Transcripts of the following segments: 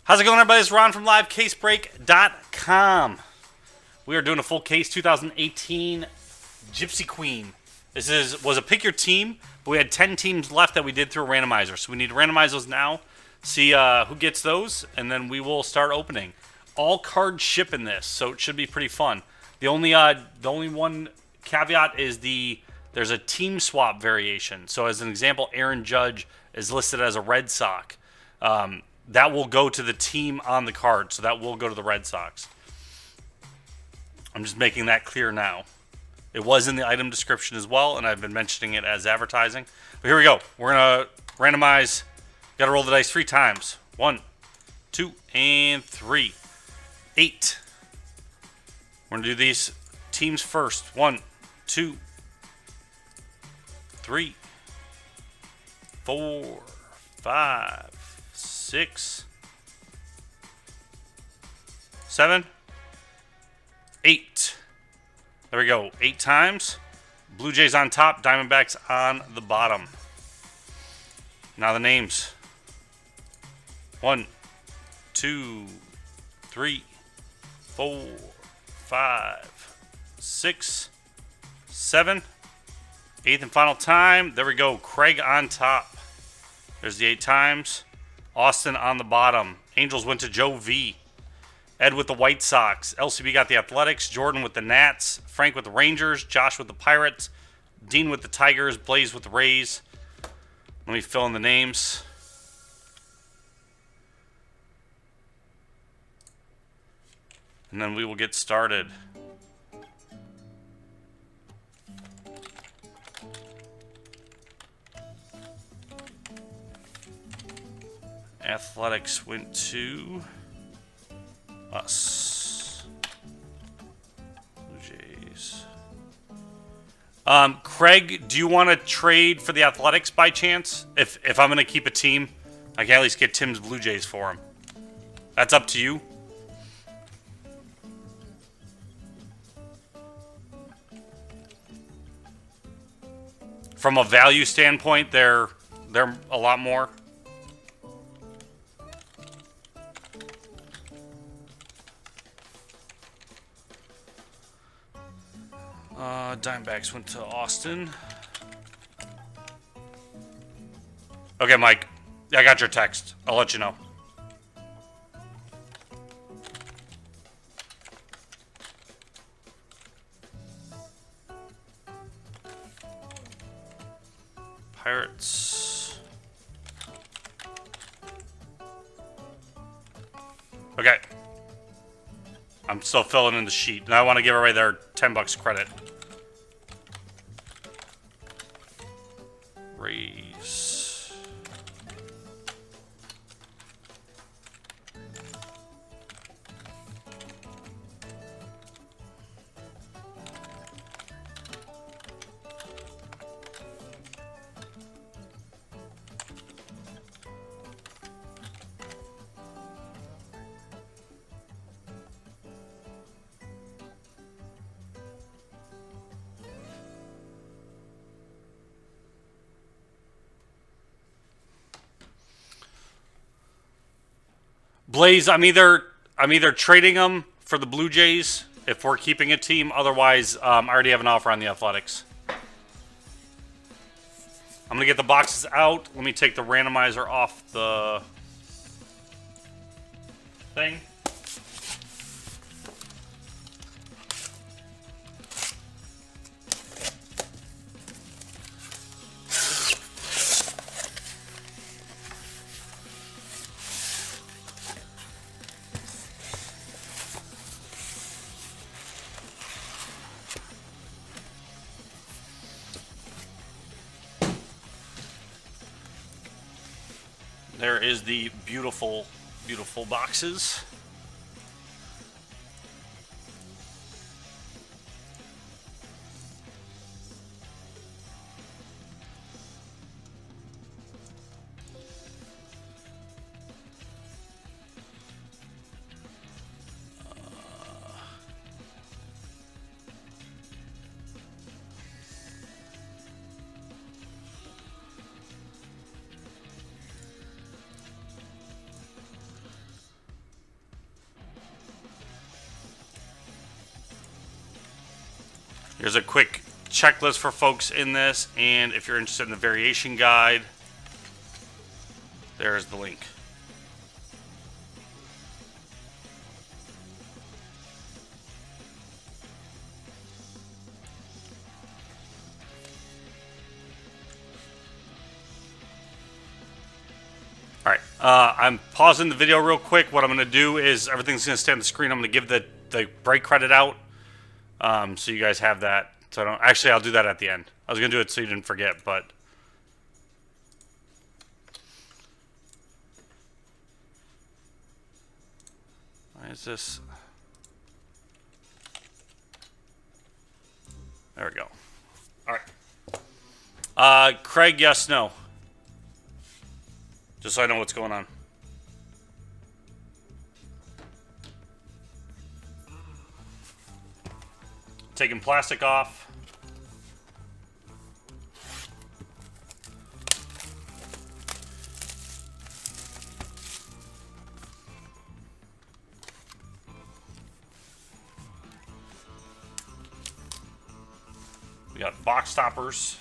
How's it going, everybody? It's Ron from LiveCaseBreak.com. We are doing a full case 2018 Gypsy Queen. Was a pick your team, but we had 10 teams left that we did through a randomizer. So we need to randomize those now, see who gets those, and then we will start opening. All cards ship in this, so it should be pretty fun. The only one caveat is there's a team swap variation. So as an example, Aaron Judge is listed as a Red Sox. That will go to the team on the card, so that will go to the Red Sox. I'm just making that clear now. It was in the item description as well, and I've been mentioning it as advertising. But here we go. We're going to randomize. Got to roll the dice 3 times. 1, 2, and 3. 8. We're going to do these teams first. 1, 2, 3, 4, 5, 6, 7, 8. There we go. 8 times. Blue Jays on top, Diamondbacks on the bottom. Now the names. 1, 2, 3, 4, 5, 6, 7. 8th and final time. There we go. Craig on top. There's the 8 times. Austin on the bottom. Angels went to Joe V. Ed with the White Sox. LCB got the Athletics. Jordan with the Nats. Frank with the Rangers. Josh with the Pirates. Dean with the Tigers. Blaze with the Rays. Let me fill in the names. And then we will get started. Athletics went to us. Blue Jays. Craig, do you want to trade for the Athletics by chance? If I'm going to keep a team, I can at least get Tim's Blue Jays for him. That's up to you. From a value standpoint, they're a lot more. Diamondbacks went to Austin. Okay, Mike. I got your text. I'll let you know. Pirates. Okay. I'm still filling in the sheet. Now I want to give everybody their $10 credit. Raise. Blaze, I'm either trading them for the Blue Jays if we're keeping a team. Otherwise, I already have an offer on the Athletics. I'm gonna get the boxes out. Let me take the randomizer off the thing. There is the beautiful, beautiful boxes. Here's a quick checklist for folks in this, and if you're interested in the variation guide, there's the link. All right, I'm pausing the video real quick. What I'm going to do is everything's going to stay on the screen. I'm going to give the break credit out, so you guys have that. So I don't actually. I'll do that at the end. I was going to do it so you didn't forget, but why is this? There we go. All right. Craig, yes, no. Just so I know what's going on. Taking plastic off. We got box stoppers.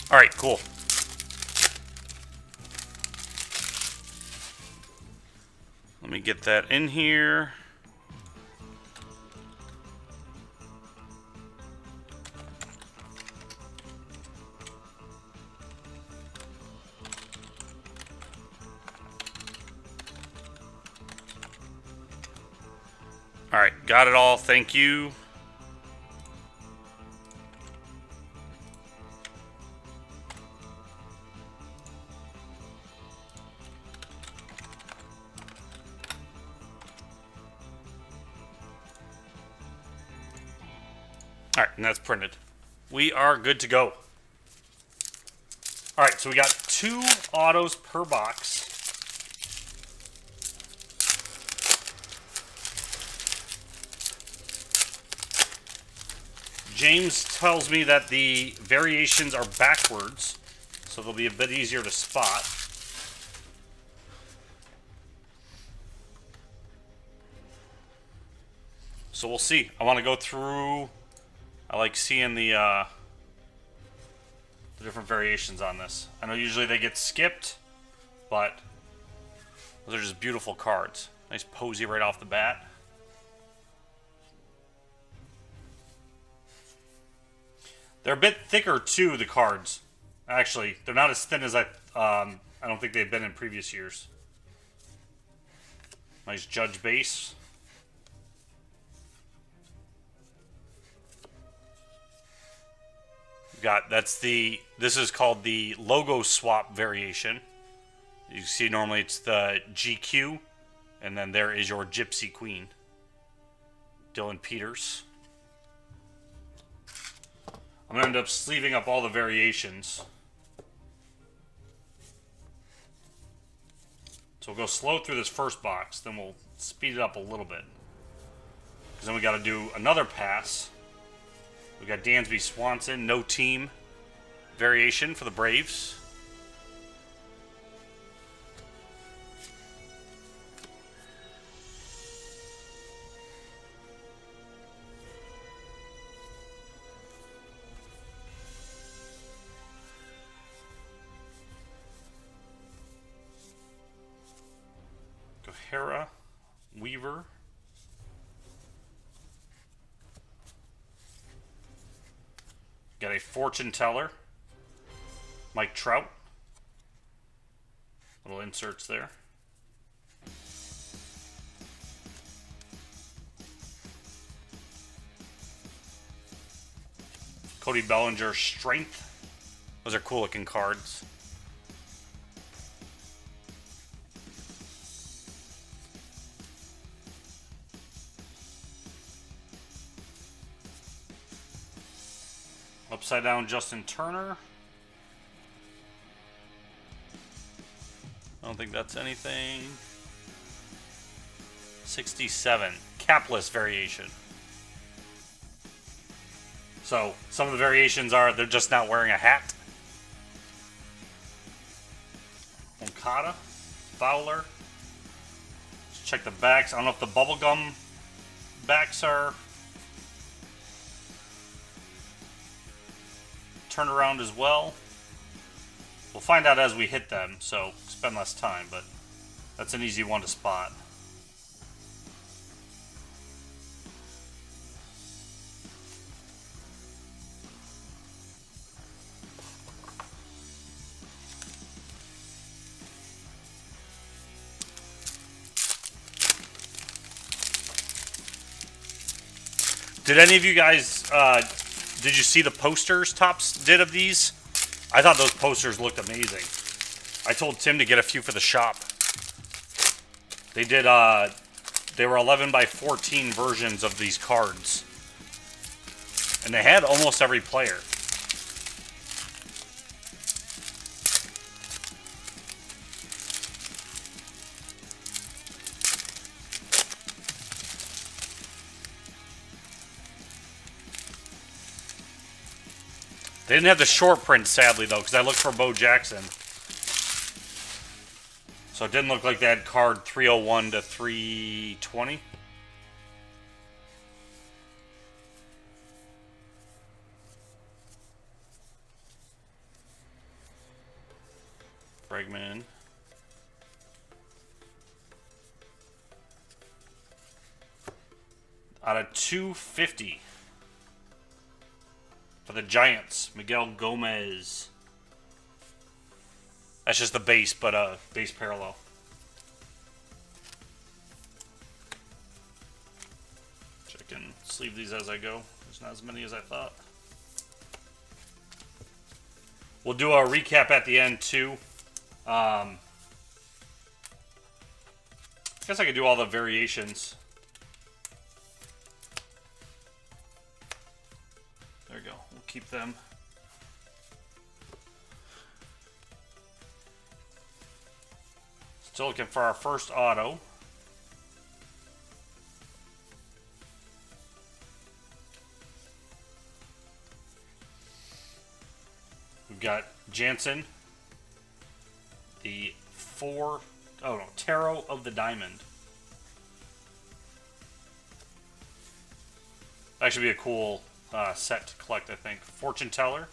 All right, cool. Let me get that in here. All right, got it all. Thank you. All right, and that's printed. We are good to go. All right, so we got 2 autos per box. James tells me that the variations are backwards, so they'll be a bit easier to spot. So we'll see. I want to go through. I like seeing the different variations on this. I know usually they get skipped, but those are just beautiful cards. Nice posy right off the bat. They're a bit thicker too, the cards. Actually, they're not as thin as I don't think they've been in previous years. Nice Judge base. This is called the logo swap variation. You see normally it's the GQ, and then there is your Gypsy Queen. Dylan Peters. I'm going to end up sleeving up all the variations. So we'll go slow through this first box, then we'll speed it up a little bit. Because then we got to do another pass. We got Dansby Swanson, no team variation for the Braves. Hera, Weaver. Got a fortune teller. Mike Trout. Little inserts there. Cody Bellinger, Strength. Those are cool looking cards. Upside down Justin Turner. I don't think that's anything. 67. Capless variation. So, some of the variations are they're just not wearing a hat. Moncada. Fowler. Let's check the backs. I don't know if the bubblegum backs are turn around as well. We'll find out as we hit them, so spend less time, but that's an easy one to spot. Did any of you guys, did you see the posters Topps did of these? I thought those posters looked amazing. I told Tim to get a few for the shop. They did, they were 11 by 14 versions of these cards. And they had almost every player. They didn't have the short print, sadly, though, because I looked for Bo Jackson. So it didn't look like they had card 301 to 320. Bregman. Out of 250. For the Giants, Miguel Gomez. That's just the base, but base parallel. Check and sleeve these as I go. There's not as many as I thought. We'll do a recap at the end too. I guess I could do all the variations. There we go. We'll keep them. Still looking for our first auto. We've got Jansen. The Tarot of the Diamond. That should be a cool set to collect, I think. Fortune Teller.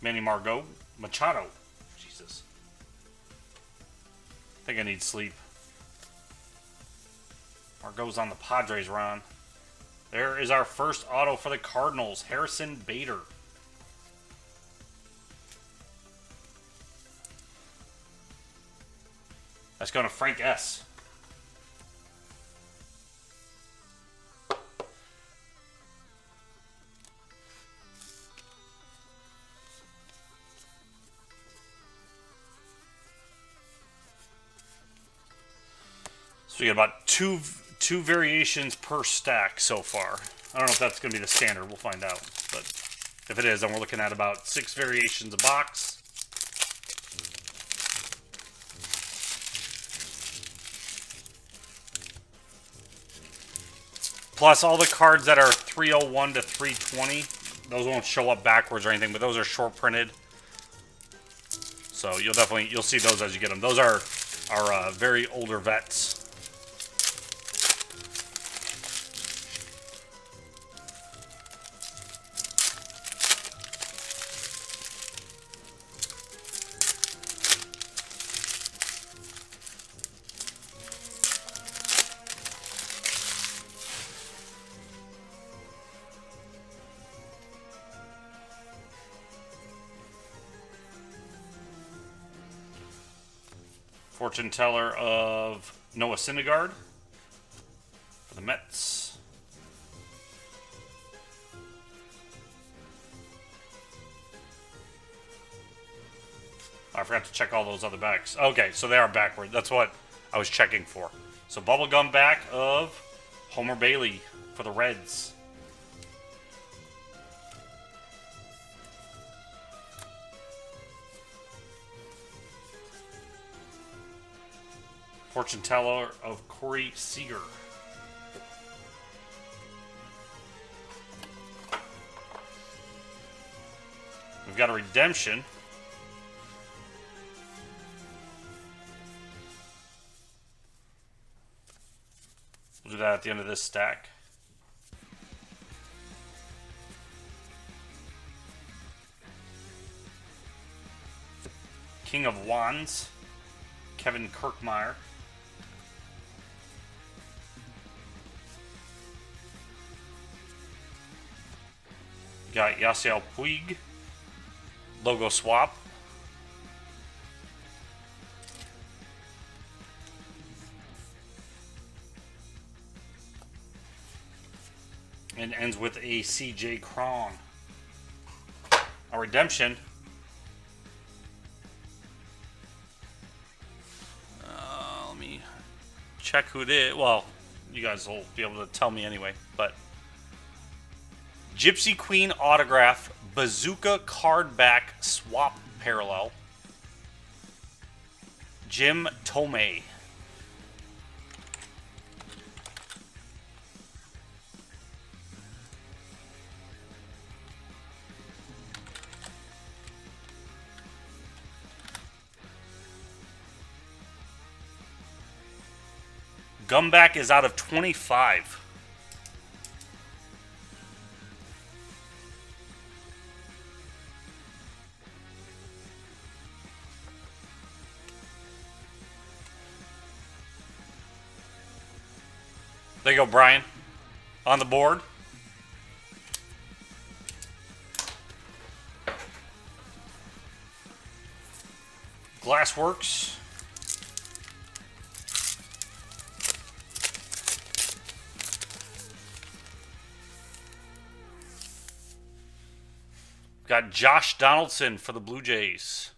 Manny Margot. Machado. Jesus. I think I need sleep. Margot's on the Padres, Ron. There is our first auto for the Cardinals. Harrison Bader. That's going to Frank S. So we got about two variations per stack so far. I don't know if that's going to be the standard. We'll find out. But if it is, then we're looking at about 6 variations a box. Plus all the cards that are 301 to 320, those won't show up backwards or anything, but those are short printed. So you'll see those as you get them. Those are very older vets. Fortune Teller of Noah Syndergaard for the Mets. I forgot to check all those other backs. Okay, so they are backward. That's what I was checking for. So bubblegum back of Homer Bailey for the Reds. Fortune teller of Corey Seager. We've got a redemption. We'll do that at the end of this stack. King of Wands, Kevin Kirkmeyer. Got Yasiel Puig. Logo swap. And ends with a CJ Cron. A redemption. Let me check who it is. Well, you guys will be able to tell me anyway. But Gypsy Queen autograph, Bazooka card back swap parallel. Jim Tomei. Gumback is out of 25. There you go, Brian. On the board. Glassworks. Got Josh Donaldson for the Blue Jays.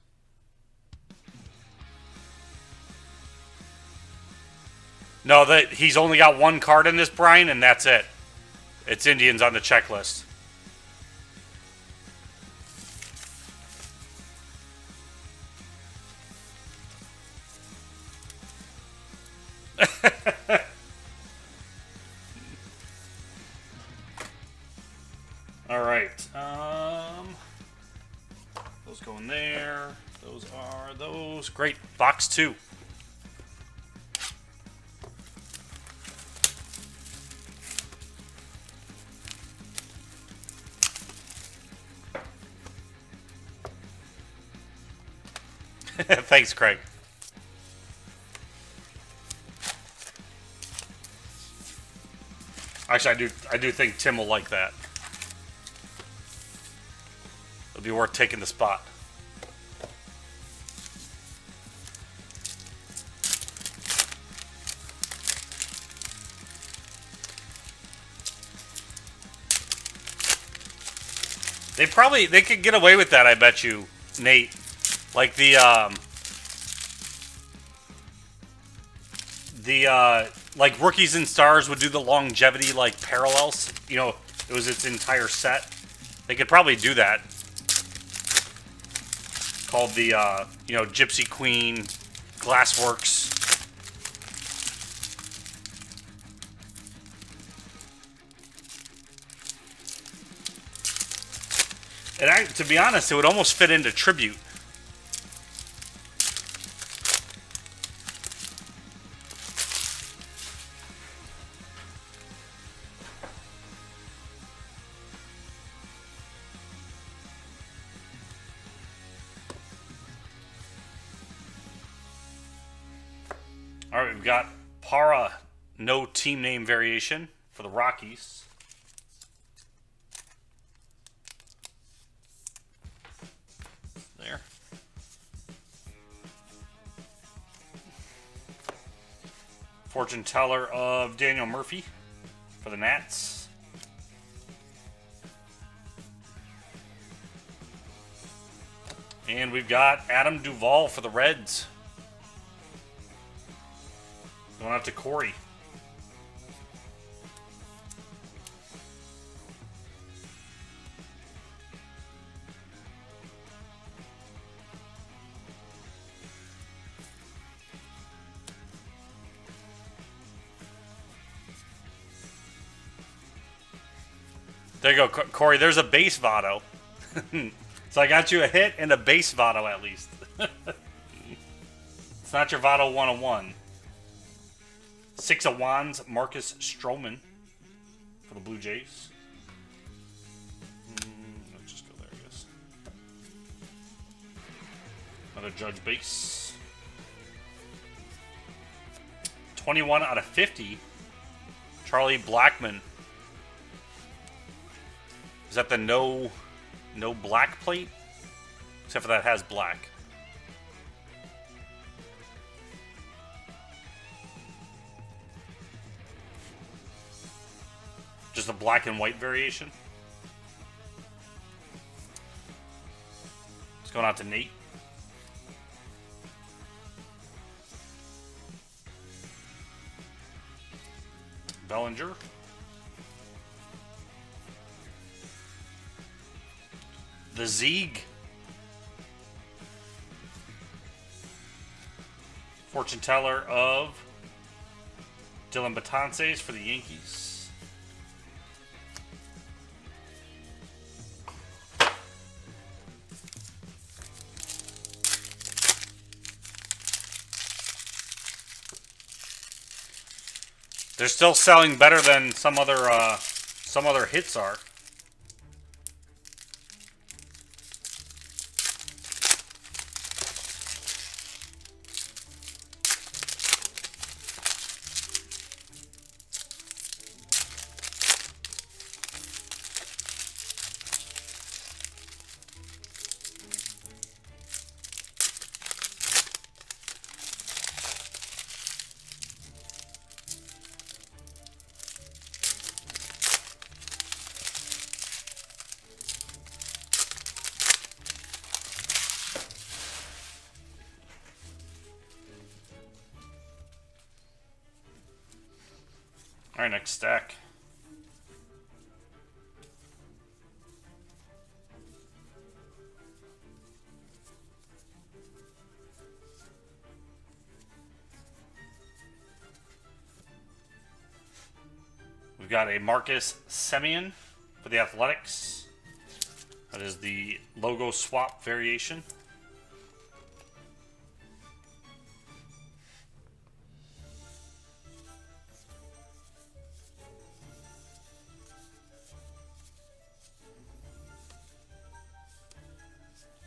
No, he's only got one card in this, Brian, and that's it. It's Indians on the checklist. All right. Those go in there. Those are those. Great. Box 2. Thanks, Craig. Actually, I do think Tim will like that. It'll be worth taking the spot. They could get away with that, I bet you, Nate. Like like Rookies and Stars would do the longevity like parallels. You know, it was its entire set. They could probably do that. Called the Gypsy Queen Glassworks. And to be honest, it would almost fit into Tribute. All right, we've got Para, no team name variation for the Rockies. There. Fortune teller of Daniel Murphy for the Nats. And we've got Adam Duvall for the Reds. Going out to Corey. There you go, Corey. There's a base Votto. So I got you a hit and a base Votto at least. It's not your Votto 101. 6 of Wands, Marcus Stroman for the Blue Jays. Let's just go there, I guess. Another Judge base. 21 out of 50. Charlie Blackmon. Is that the no black plate? Except for that has black. Just a black and white variation. It's going out to Nate. Bellinger. The Zeeg. Fortune teller of Dylan Betances for the Yankees. They're still selling better than some other hits are. All right, next stack. We've got a Marcus Semien for the Athletics. That is the logo swap variation.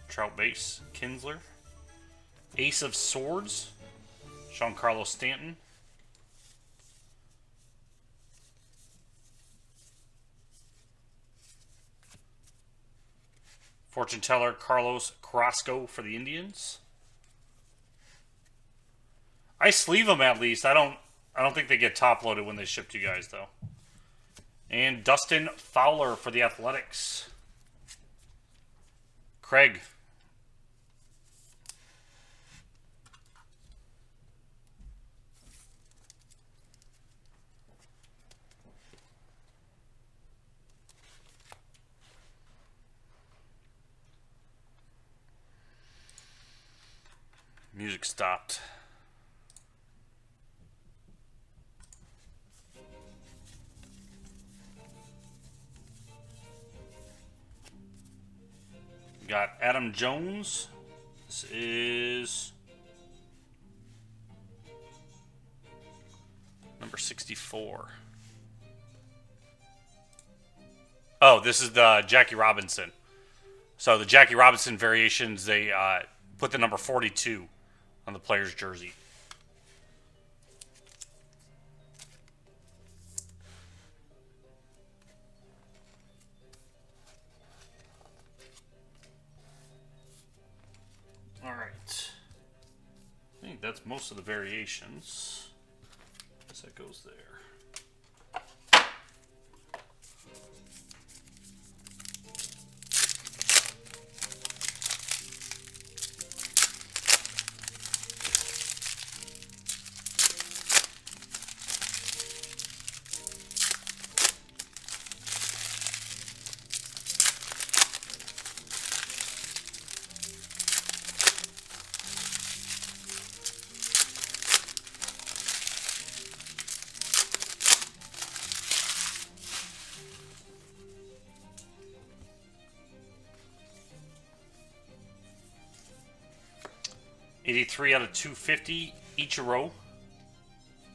Trout base, Kinsler. Ace of Swords, Giancarlo Stanton. Fortune teller, Carlos Carrasco for the Indians. I sleeve them at least. I don't think they get top loaded when they ship to you guys though. And Dustin Fowler for the Athletics. Craig. Music stopped. We got Adam Jones. This is number 64. Oh, this is the Jackie Robinson. So the Jackie Robinson variations, they put the number 42 on the player's jersey. All right. I think that's most of the variations. So that goes there. 83 out of 250, Ichiro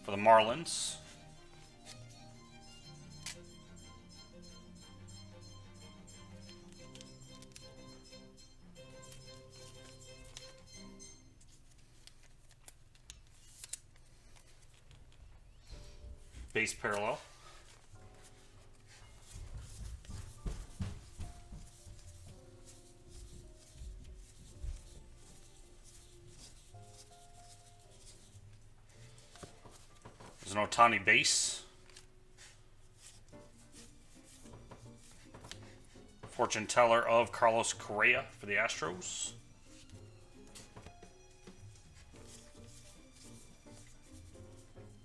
for the Marlins. Base parallel. There's an Ohtani base. Fortune teller of Carlos Correa for the Astros.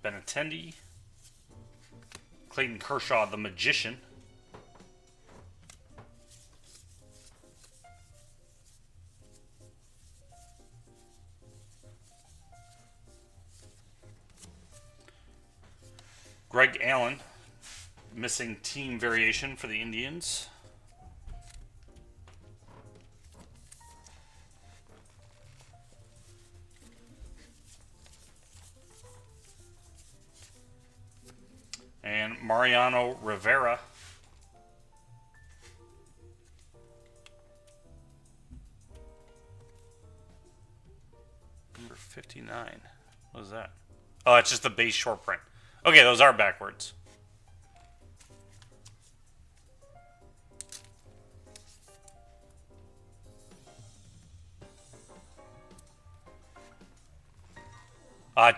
Benintendi. Clayton Kershaw, the Magician. Greg Allen, missing team variation for the Indians. And Mariano Rivera. Number 59. What is that? Oh, it's just the base short print. Okay, those are backwards.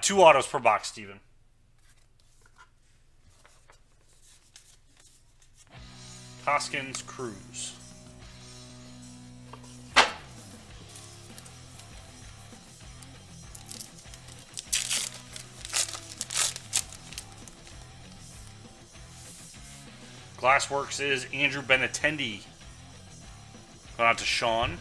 Two autos per box, Steven. Hoskins, Cruz. Glassworks is Andrew Benintendi. Going out to Sean.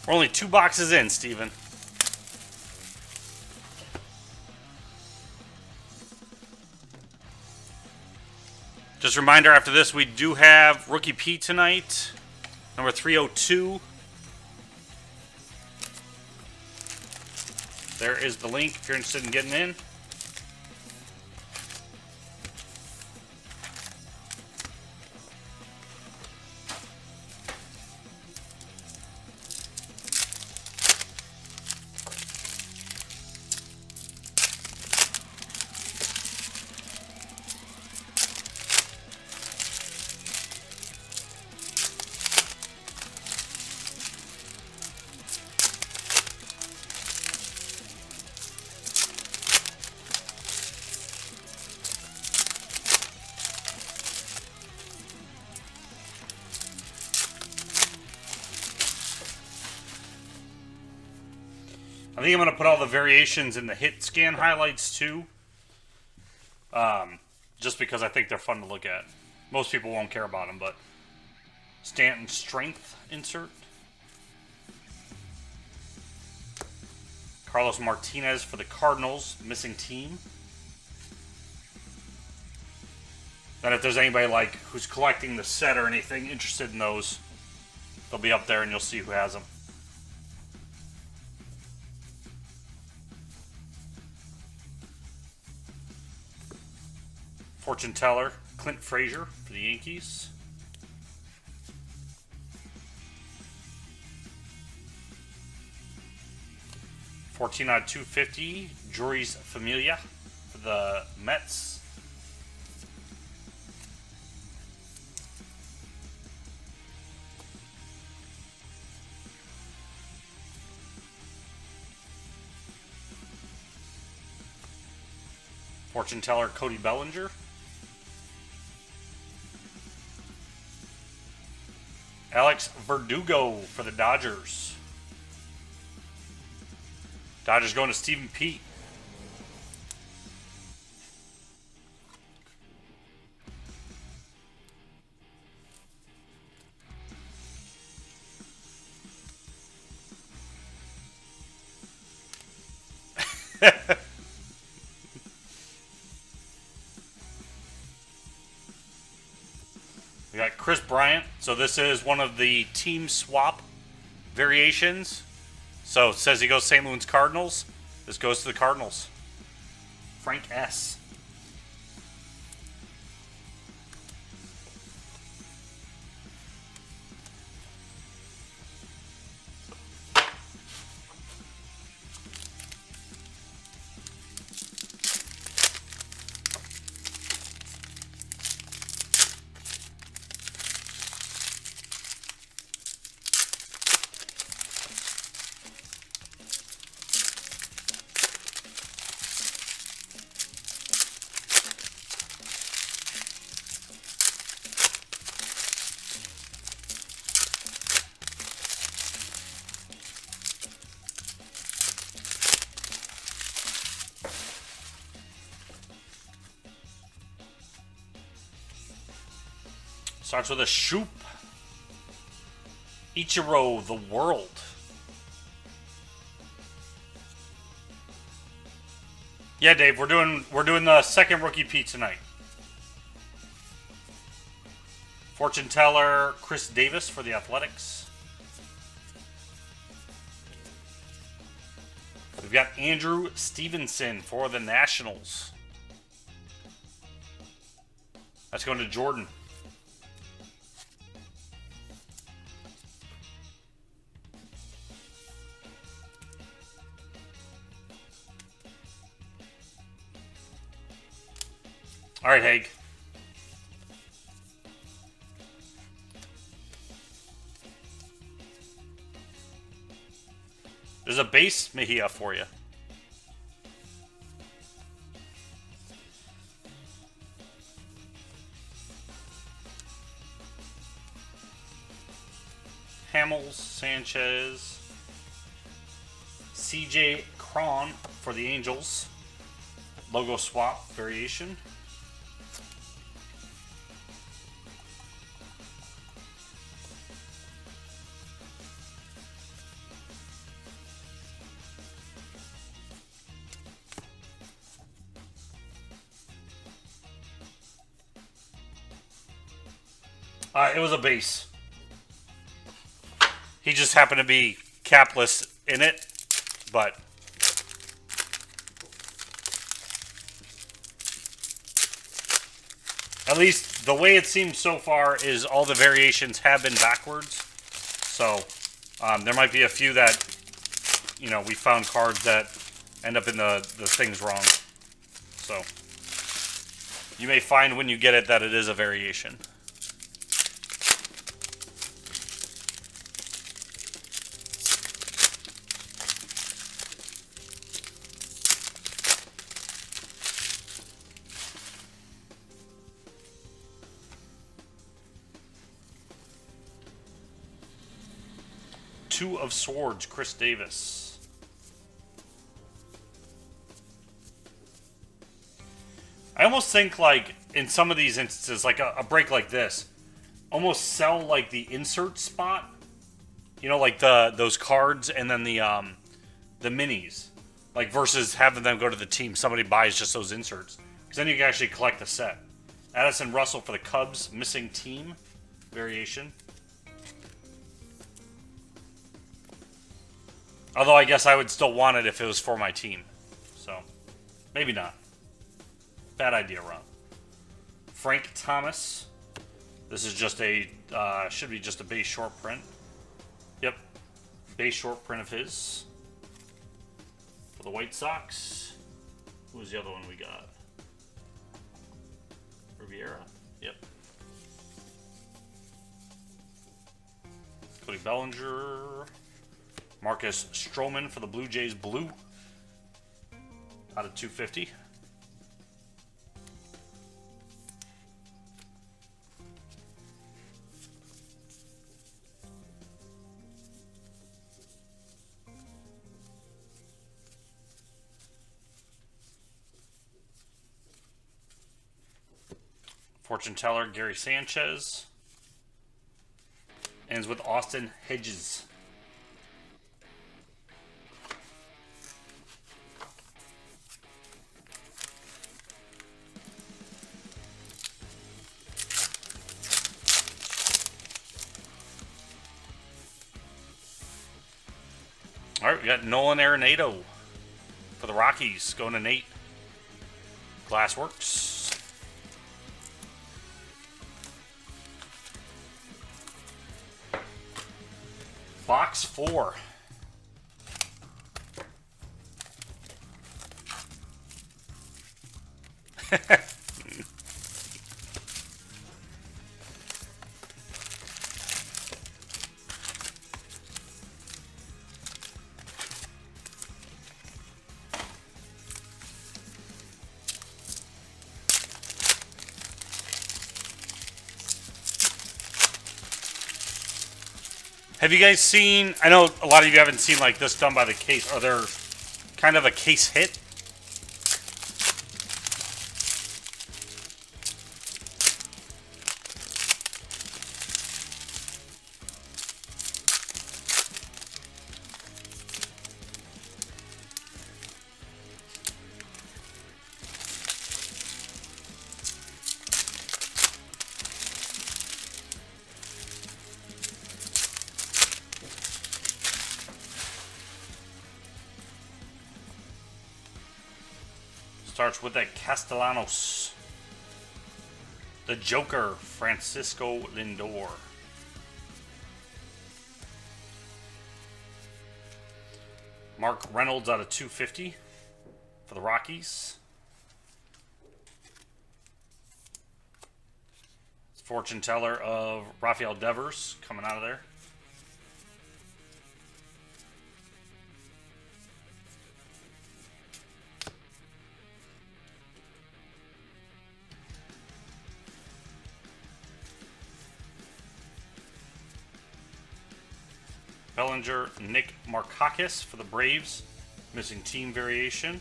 We're only 2 boxes in, Steven. Just a reminder, after this, we do have Rookie Pete tonight. Number 302. There is the link if you're interested in getting in. I think I'm going to put all the variations in the hit scan highlights too. Just because I think they're fun to look at. Most people won't care about them, but Stanton strength insert. Carlos Martinez for the Cardinals, missing team. Then if there's anybody like who's collecting the set or anything interested in those, they'll be up there and you'll see who has them. Fortune teller, Clint Frazier for the Yankees. $14 out of $250, Joris Familia for the Mets. Fortune teller, Cody Bellinger. Alex Verdugo for the Dodgers. Dodgers going to Stephen Pete. We got Chris Bryant. So this is one of the team swap variations. So it says he goes St. Louis Cardinals. This goes to the Cardinals. Frank S. Starts with a Shoop. Ichiro, the world. Yeah, Dave, we're doing the second rookie Pete tonight. Fortune teller Chris Davis for the Athletics. We've got Andrew Stevenson for the Nationals. That's going to Jordan. All right, Haig. There's a base Mejia for you. Hamels, Sanchez, CJ Cron for the Angels. Logo swap variation. It was a base. He just happened to be capless in it, but at least the way it seems so far is all the variations have been backwards. So there might be a few that, you know, we found cards that end up in the things wrong. So you may find when you get it that it is a variation. Two of Swords, Chris Davis. I almost think, like, in some of these instances, like a break like this, almost sell, like, the insert spot. You know, like those cards and then the minis. Like, versus having them go to the team. Somebody buys just those inserts. Because then you can actually collect the set. Addison Russell for the Cubs, missing team variation. Although I guess I would still want it if it was for my team. So, maybe not. Bad idea, Ron. Frank Thomas. This is just a, should be just a base short print. Yep. Base short print of his. For the White Sox. Who was the other one we got? Riviera. Yep. Cody Bellinger. Marcus Stroman for the Blue Jays blue. Out of 250. Fortune teller Gary Sanchez. Ends with Austin Hedges. All right, we got Nolan Arenado for the Rockies going to Nate. Glassworks. Box 4. Have you guys seen, I know a lot of you haven't seen like this done by the case. Are there kind of a case hit? Starts with that Castellanos. The Joker, Francisco Lindor. Mark Reynolds out of 250 for the Rockies. Fortune teller of Rafael Devers coming out of there. Bellinger, Nick Markakis for the Braves. Missing team variation.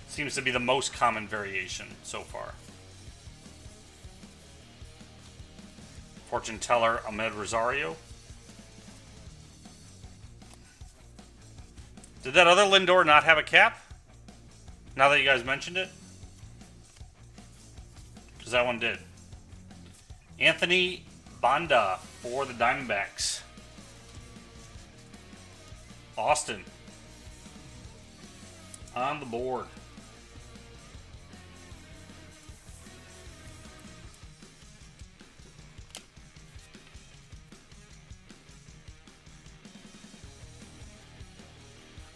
Seems to be the most common variation so far. Fortune teller, Ahmed Rosario. Did that other Lindor not have a cap? Now that you guys mentioned it? Because that one did. Anthony Banda for the Diamondbacks. Austin on the board.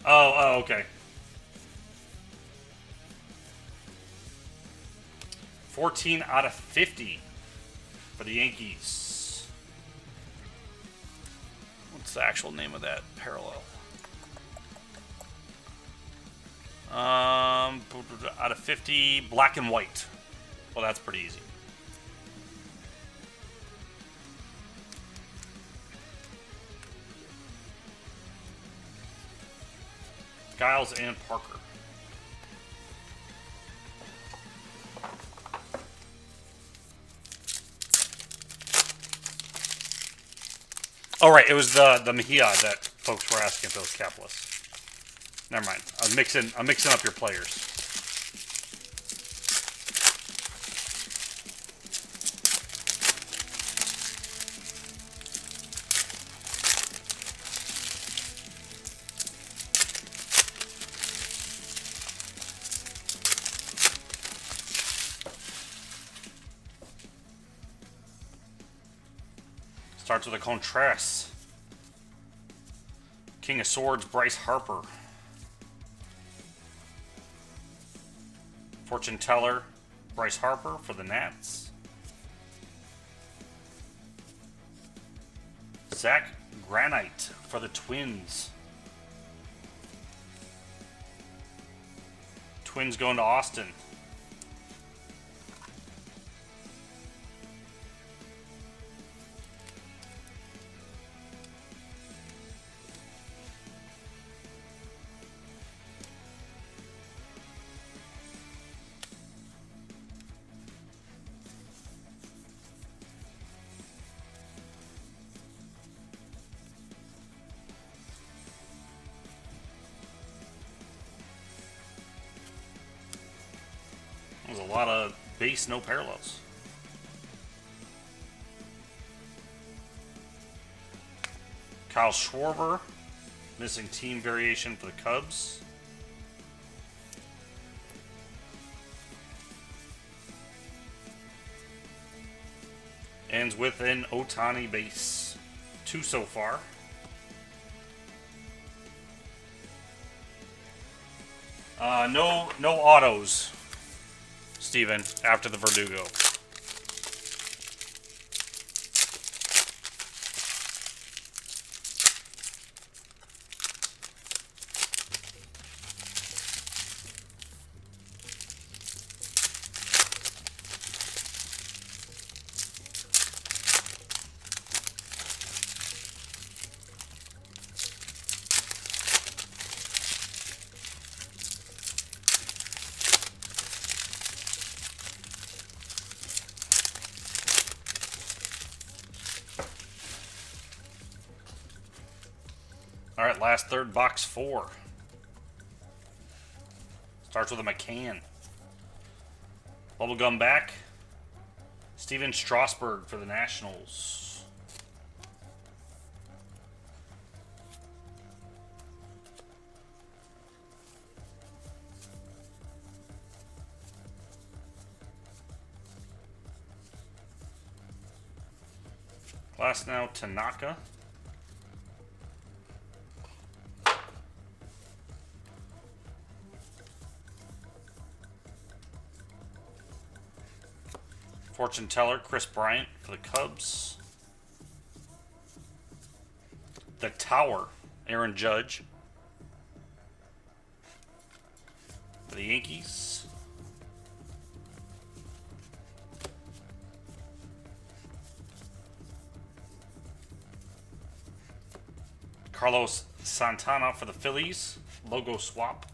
Oh, okay. 14 out of 50 for the Yankees. What's the actual name of that parallel? Out of 50, black and white. Well, that's pretty easy. Giles and Parker. Oh, right. It was the Mejia that folks were asking if it was capless. Never mind. I'm mixing up your players. Starts with a Contreras. King of Swords, Bryce Harper. Fortune teller, Bryce Harper for the Nats. Zach Granite for the Twins. Twins going to Austin. There's a lot of base, no parallels. Kyle Schwarber, missing team variation for the Cubs. Ends with an Ohtani base. 2 so far. No autos, Steven, after the Verdugo. All right, last third, box 4. Starts with a McCann. Bubblegum back. Steven Strasburg for the Nationals. Last now, Tanaka. Fortune teller, Chris Bryant for the Cubs. The Tower, Aaron Judge for the Yankees. Carlos Santana for the Phillies, logo swap.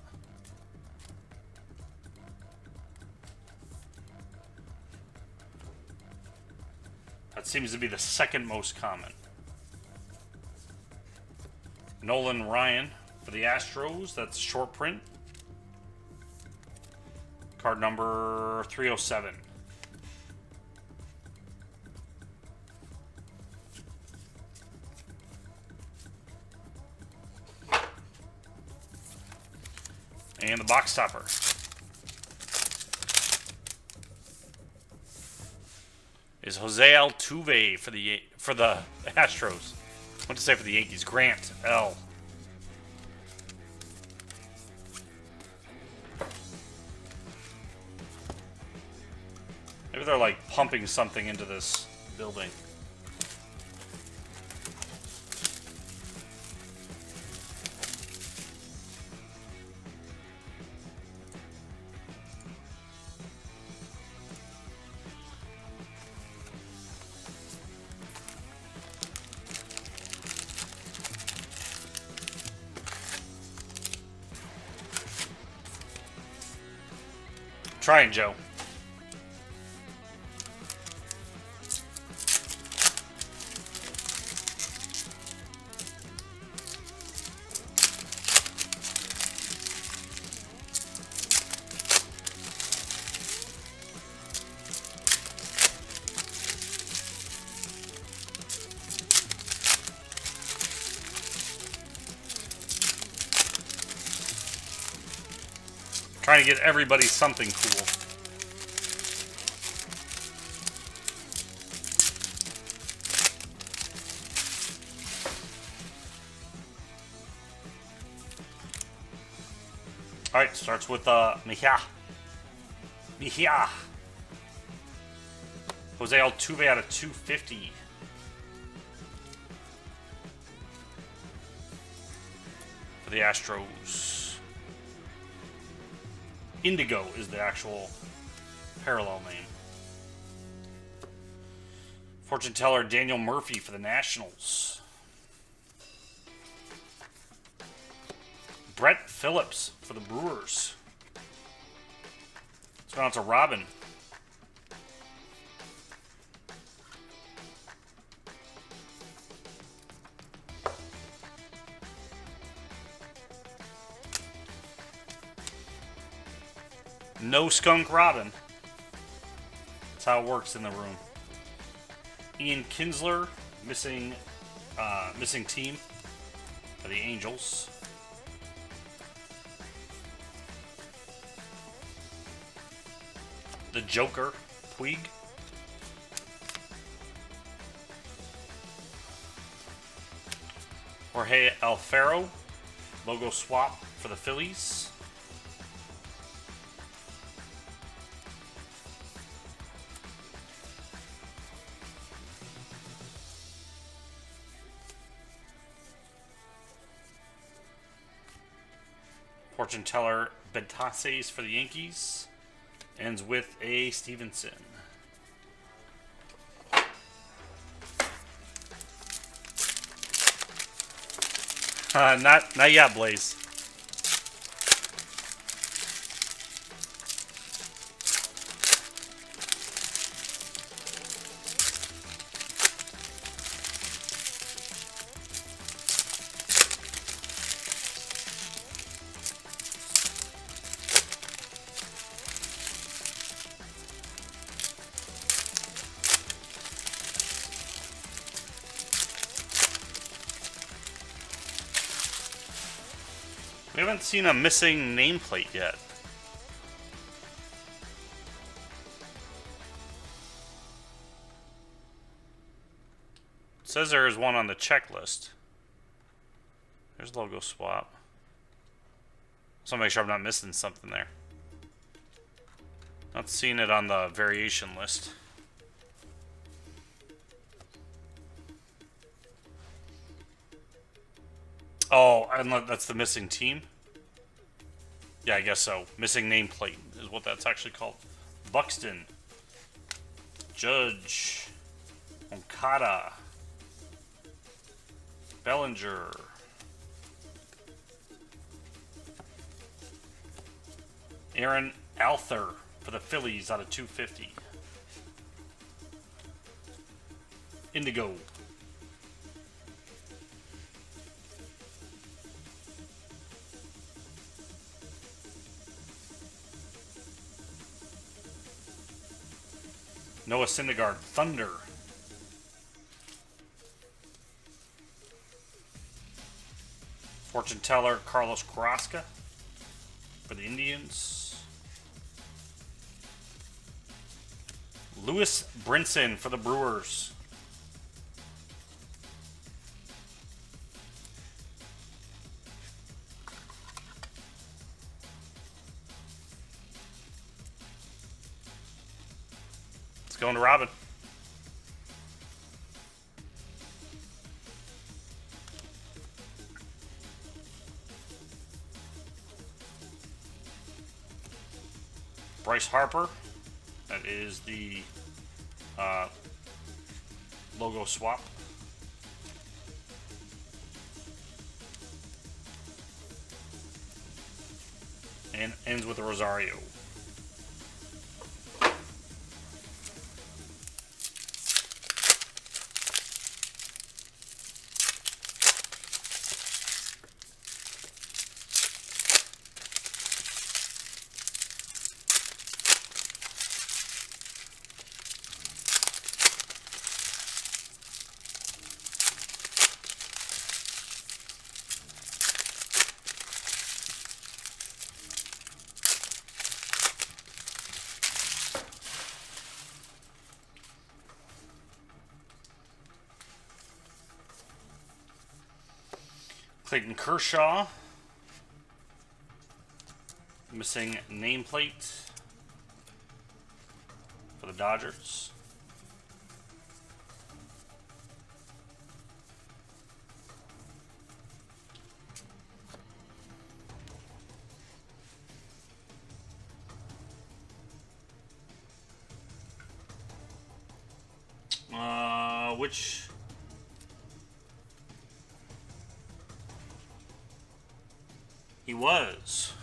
That seems to be the second most common. Nolan Ryan for the Astros. That's short print. Card number 307. And the box topper is Jose Altuve for the Astros. I want to say for the Yankees. Grant L. Maybe they're like pumping something into this building. Trying, Joe. Trying to get everybody something cool. All right, starts with Mejia. Jose Altuve out of 250. For the Astros. Indigo is the actual parallel name. Fortune teller Daniel Murphy for the Nationals. Brett Phillips for the Brewers. Let's go on to Robin. No Skunk Robin. That's how it works in the room. Ian Kinsler, missing missing team for the Angels. The Joker, Puig. Jorge Alfaro, logo swap for the Phillies. Fortune teller Betases for the Yankees. Ends with a Stevenson. Not yet, Blaze. We haven't seen a missing nameplate yet. It says there is one on the checklist. There's logo swap. So I'll make sure I'm not missing something there. Not seeing it on the variation list. Oh, and that's the missing team? Yeah, I guess so. Missing nameplate is what that's actually called. Buxton. Judge. Okada. Bellinger. Aaron Alther for the Phillies out of 250. Indigo. Noah Syndergaard, Thunder. Fortune teller, Carlos Carrasco for the Indians. Lewis Brinson for the Brewers. Going to Robin. Bryce Harper. That is the logo swap. And ends with a Rosario. Clayton Kershaw. Missing nameplate for the Dodgers. Which... He was.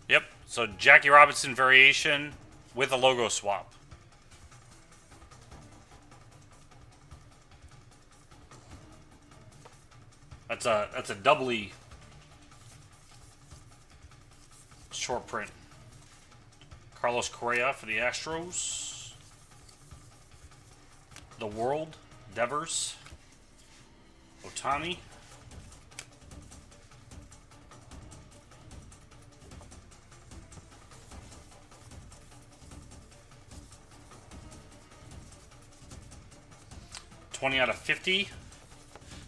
Yep. So Jackie Robinson variation with a logo swap. That's a doubly. short print. Carlos Correa for the Astros. The World, Devers. Ohtani. /50.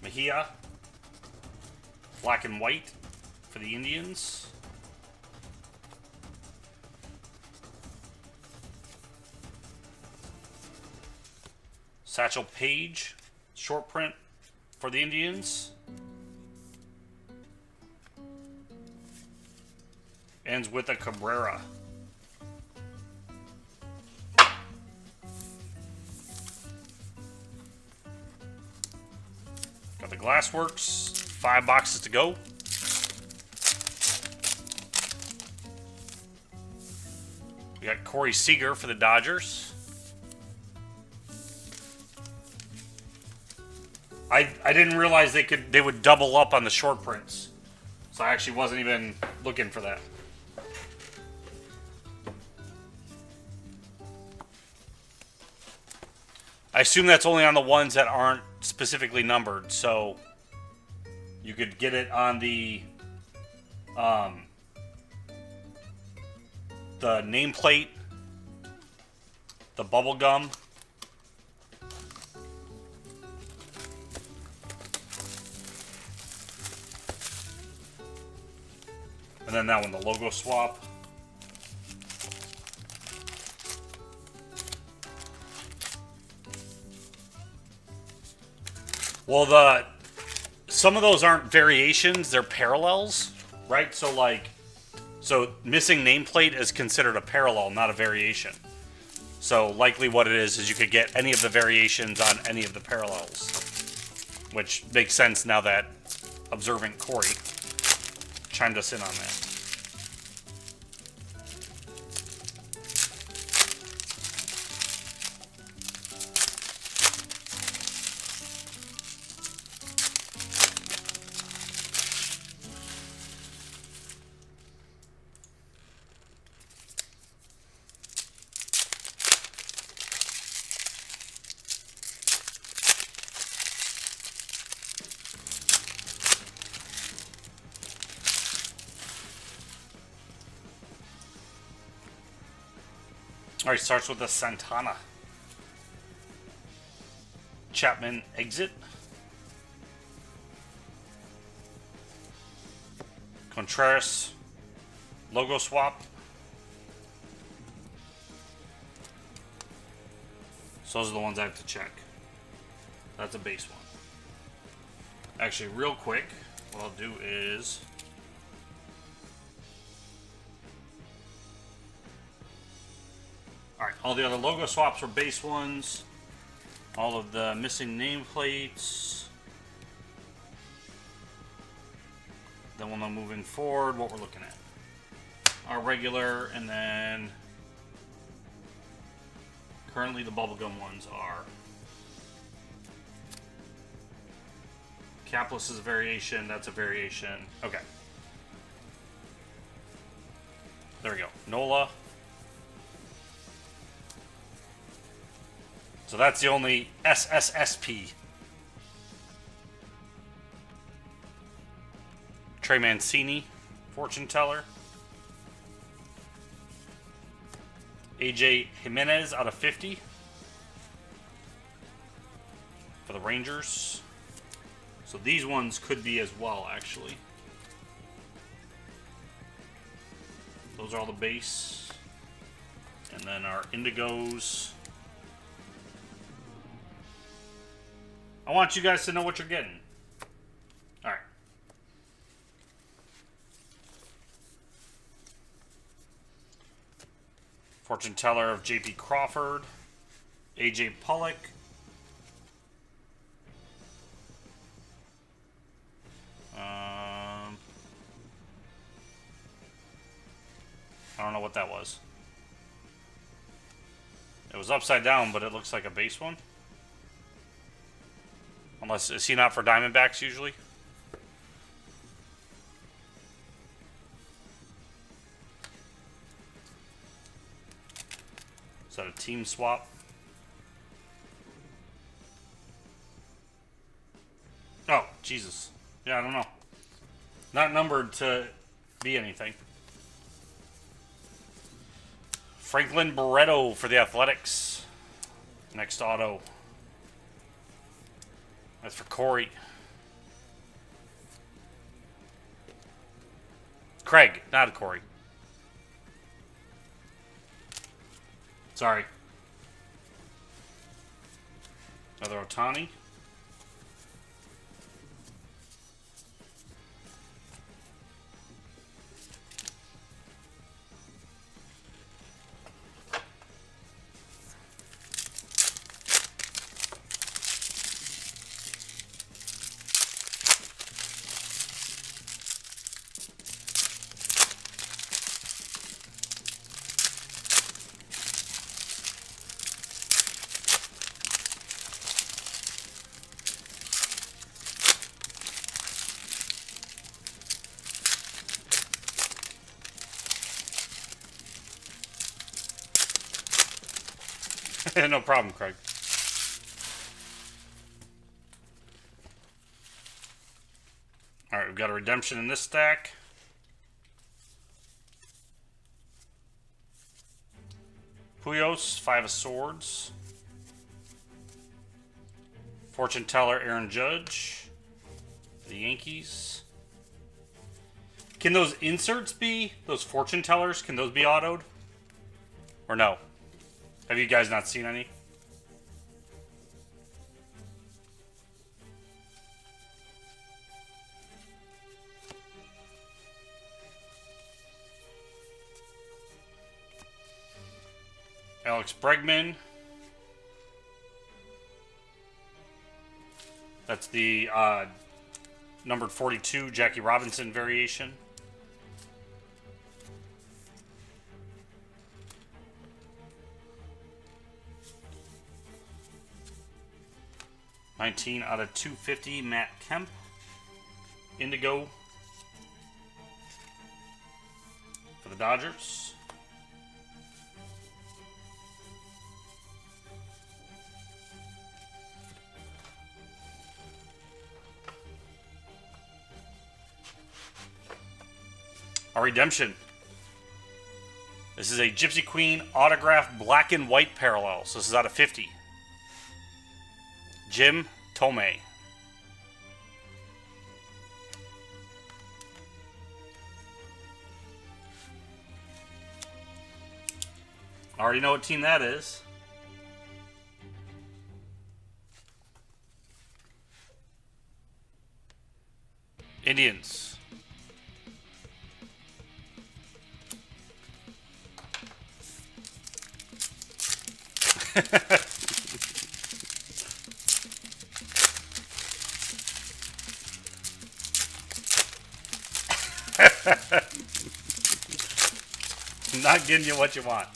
Mejia. Black and white for the Indians. Satchel Paige, short print for the Indians. Ends with a Cabrera. Got the Glassworks, 5 boxes to go. We got Corey Seager for the Dodgers. I didn't realize they would double up on the short prints. So I actually wasn't even looking for that. I assume that's only on the ones that aren't specifically numbered, so you could get it on the nameplate, the bubble gum, and then that one, the logo swap. Well, some of those aren't variations, they're parallels, right? So missing nameplate is considered a parallel, not a variation. So likely what it is you could get any of the variations on any of the parallels, which makes sense now that observant Corey chimed us in on that. Alright, starts with the Santana. Chapman exit. Contreras logo swap. So those are the ones I have to check. That's a base one. Actually, real quick, what I'll do is alright, all the other logo swaps are base ones. All of the missing nameplates. Then when I'm moving forward, what we're looking at. Our regular, and then currently the bubblegum ones are capless is a variation, that's a variation. Okay. There we go. NOLA. So that's the only SSSP. Trey Mancini, fortune teller. AJ Jimenez out of 50 for the Rangers. So these ones could be as well, actually. Those are all the base. And then our Indigos. I want you guys to know what you're getting. All right. Fortune teller of J.P. Crawford, A.J. Pollock, I don't know what that was. It was upside down, but it looks like a base one. Unless, is he not for Diamondbacks usually? Is that a team swap? Oh, Jesus. Yeah, I don't know. Not numbered to be anything. Franklin Barreto for the Athletics. Next auto. That's for Corey. Craig, not Corey. Sorry. Another Otani. No problem, Craig. Alright, we've got a redemption in this stack. Puyos, 5 of Swords. Fortune Teller, Aaron Judge. The Yankees. Can those inserts be, those Fortune Tellers, can those be autoed? Or no? Have you guys not seen any? Alex Bregman. That's the numbered 42 Jackie Robinson variation. $19 out of $250, Matt Kemp. Indigo for the Dodgers. A redemption. This is a Gypsy Queen autographed black and white parallel. So this is out of 50. Jim Tomei. I already know what team that is. Indians. Not getting you what you want.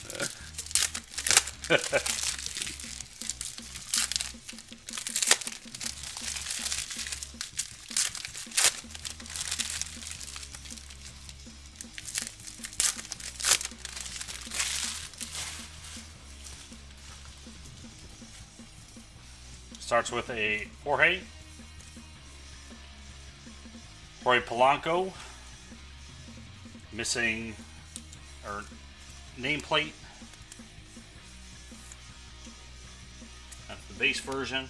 Starts with a Jorge Polanco. Missing or nameplate. That's the base version.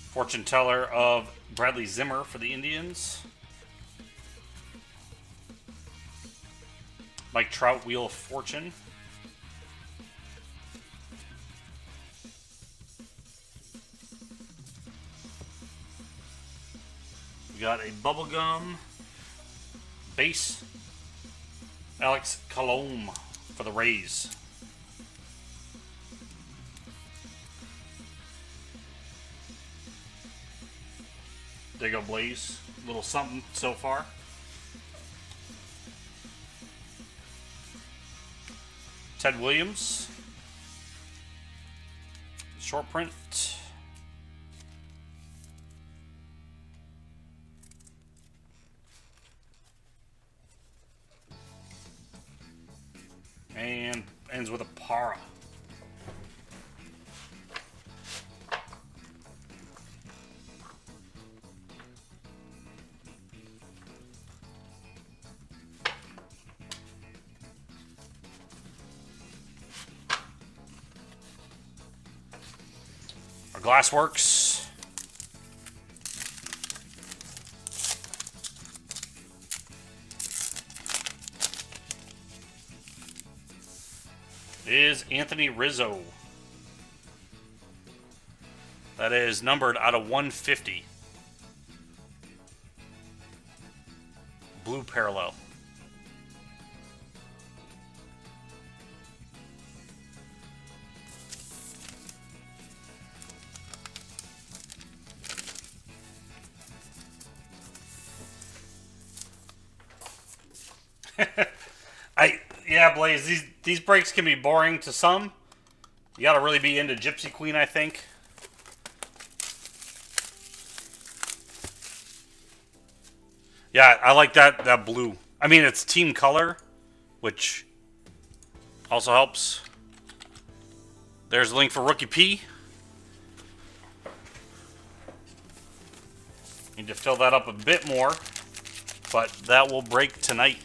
Fortune Teller of Bradley Zimmer for the Indians. Mike Trout, Wheel of Fortune. We got a bubblegum base. Alex Colomé for the Rays. There you go, Blaze. Little something so far. Ted Williams. Short print. Ends with a para. Our Glassworks. Is Anthony Rizzo. That is numbered out of 150. Blue parallel. Yeah, Blaze, these breaks can be boring to some. You gotta really be into Gypsy Queen, I think. Yeah, I like that blue. I mean, it's team color, which also helps. There's a link for Rookie P. Need to fill that up a bit more, but that will break tonight.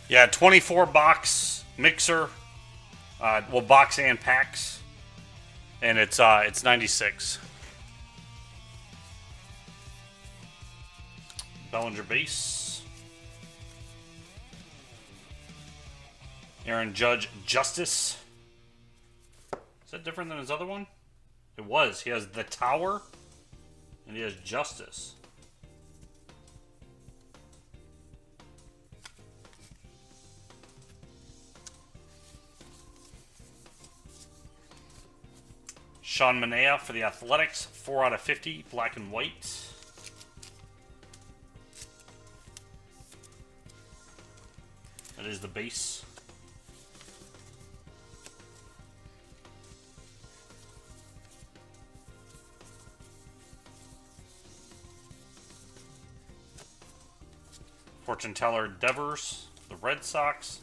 Yeah, 24 box mixer. Well, box and packs, and it's 96. Bellinger base. Aaron Judge Justice. Is that different than his other one? It was. He has the Tower, and he has Justice. Sean Manaea for the Athletics, 4 out of 50, black and white. That is the base. Fortune Teller Devers, the Red Sox.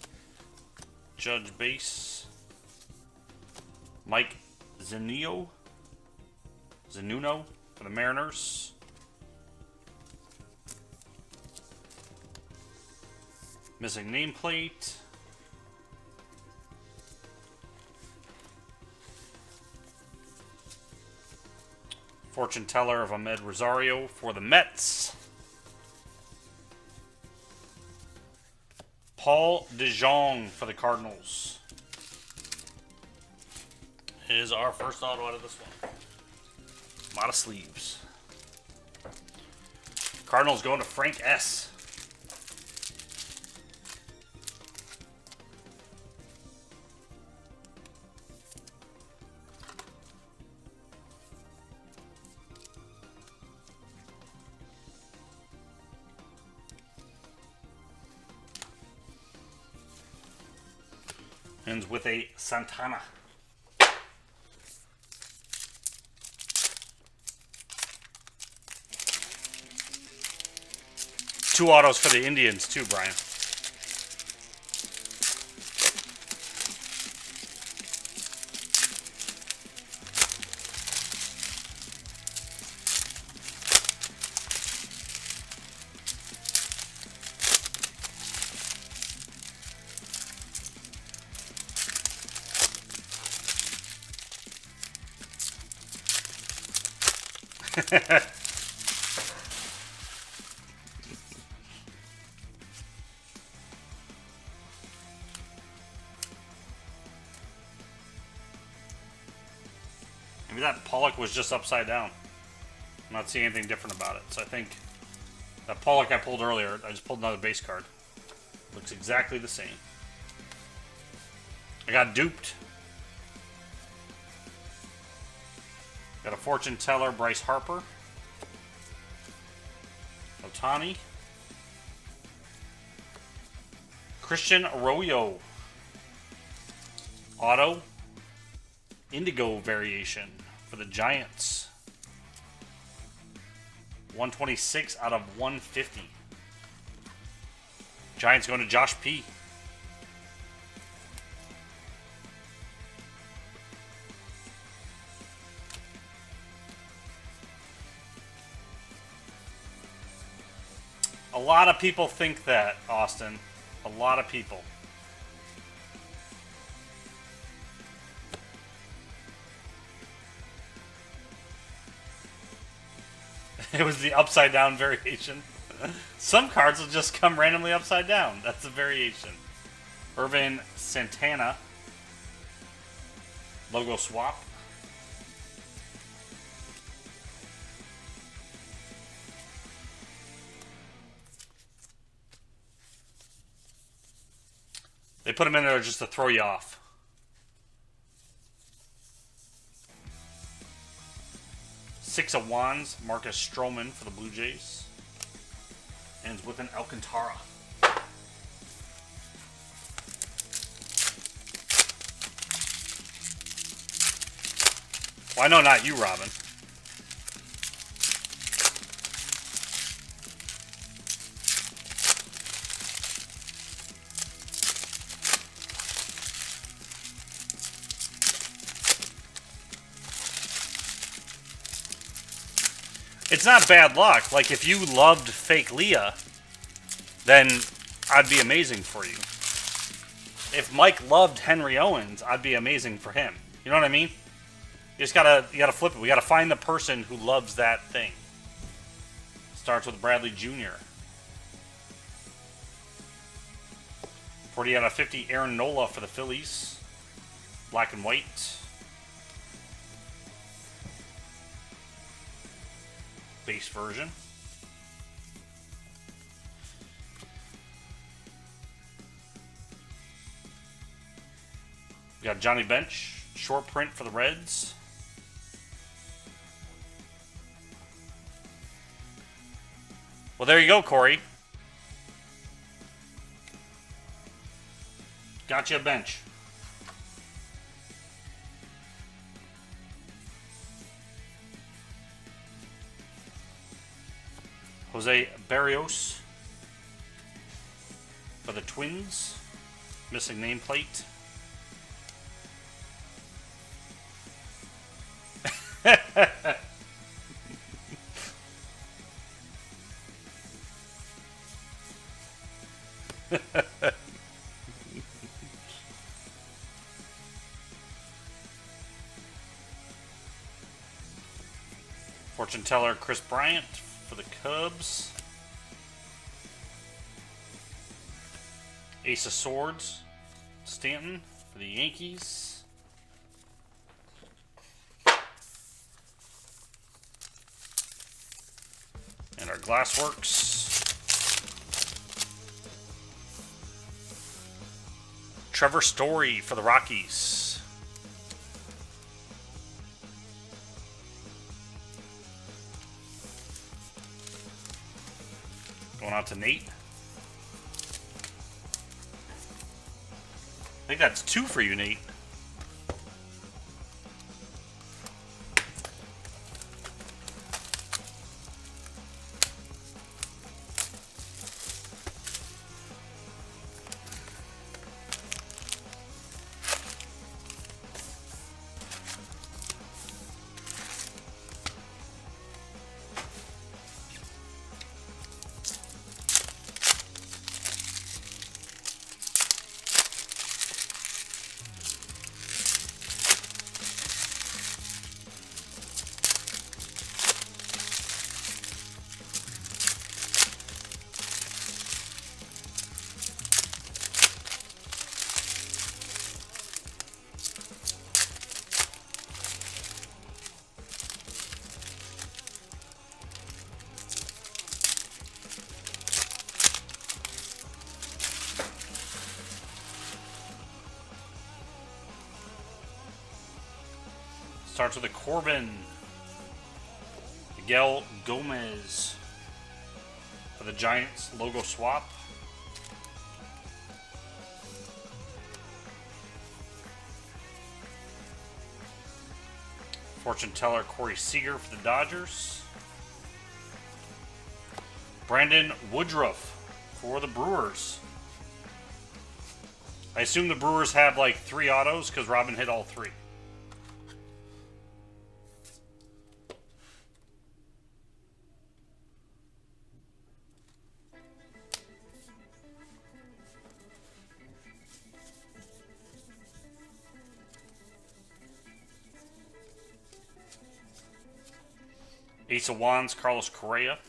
Judge base. Mike Zanuno for the Mariners. Missing nameplate. Fortune Teller of Ahmed Rosario for the Mets. Paul DeJong for the Cardinals. Is our first auto out of this one. A lot of sleeves. Cardinals going to Frank S. Ends with a Santana. Two autos for the Indians too, Brian. Maybe that Pollock was just upside down. I'm not seeing anything different about it. So I think that Pollock I pulled earlier, I just pulled another base card. Looks exactly the same. I got duped. Got a fortune teller, Bryce Harper. Otani. Christian Arroyo. Auto. Indigo variation for the Giants. 126 out of 150. Giants going to Josh P. A lot of people think that, Austin. A lot of people. It was the upside down variation. Some cards will just come randomly upside down. That's a variation. Irvin Santana. Logo swap. They put him in there just to throw you off. Six of Wands, Marcus Stroman for the Blue Jays. Ends with an Alcantara. Why no, not you, Robin? It's not bad luck. Like, if you loved fake Leah, then I'd be amazing for you. If Mike loved Henry Owens, I'd be amazing for him. You know what I mean? You gotta flip it. We gotta find the person who loves that thing. Starts with Bradley Jr. 40 out of 50, Aaron Nola for the Phillies. Black and white. Base version. We got Johnny Bench, short print for the Reds. Well, there you go, Corey. Got you a bench. Jose Barrios for the Twins. Missing nameplate. Fortune teller Chris Bryant for the Cubs. Ace of Swords, Stanton for the Yankees. And our Glassworks. Trevor Story for the Rockies. Going out to Nate. I think that's 2 for you, Nate. Starts with a Corbin. Miguel Gomez for the Giants logo swap. Fortune teller Corey Seager for the Dodgers. Brandon Woodruff for the Brewers. I assume the Brewers have like 3 autos because Robin hit all 3. Ace of Wands, Carlos Correa.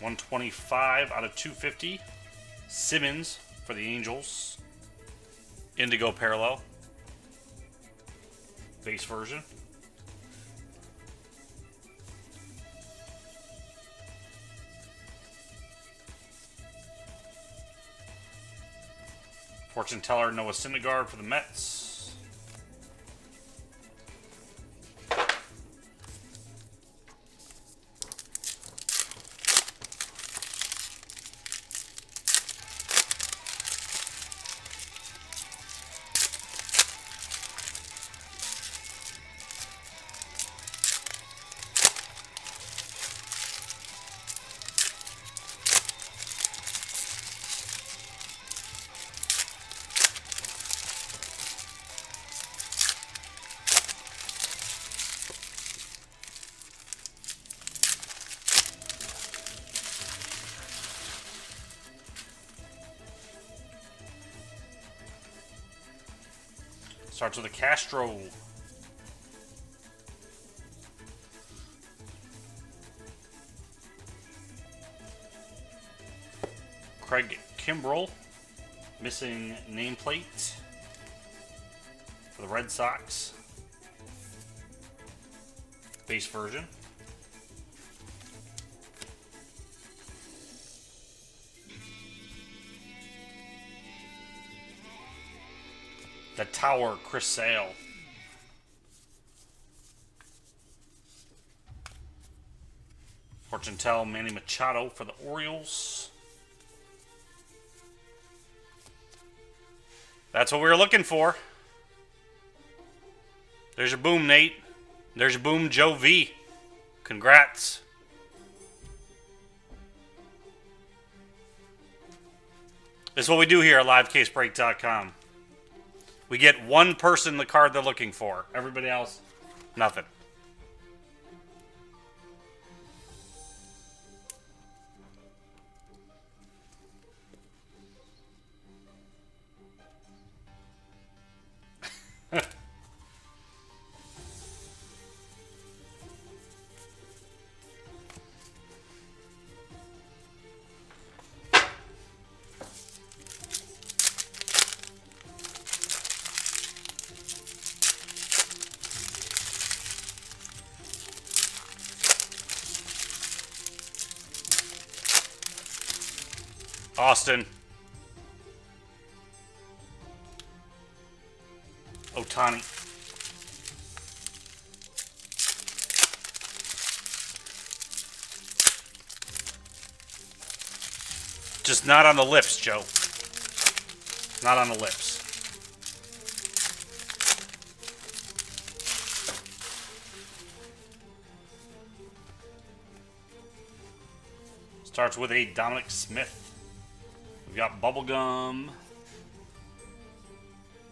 $125 out of 250. Simmons for the Angels. Indigo Parallel. Base version. Fortune teller Noah Syndergaard for the Mets. Starts with a Castro. Craig Kimbrell, missing nameplate for the Red Sox. Base version. The Tower, Chris Sale. Fortune tell Manny Machado for the Orioles. That's what we were looking for. There's your boom, Nate. There's your boom, Joe V. Congrats. This is what we do here at LiveCaseBreak.com. We get one person the card they're looking for. Everybody else, nothing. Austin. Otani. Just not on the lips, Joe. Not on the lips. Starts with a Dominic Smith. We've got Bubblegum.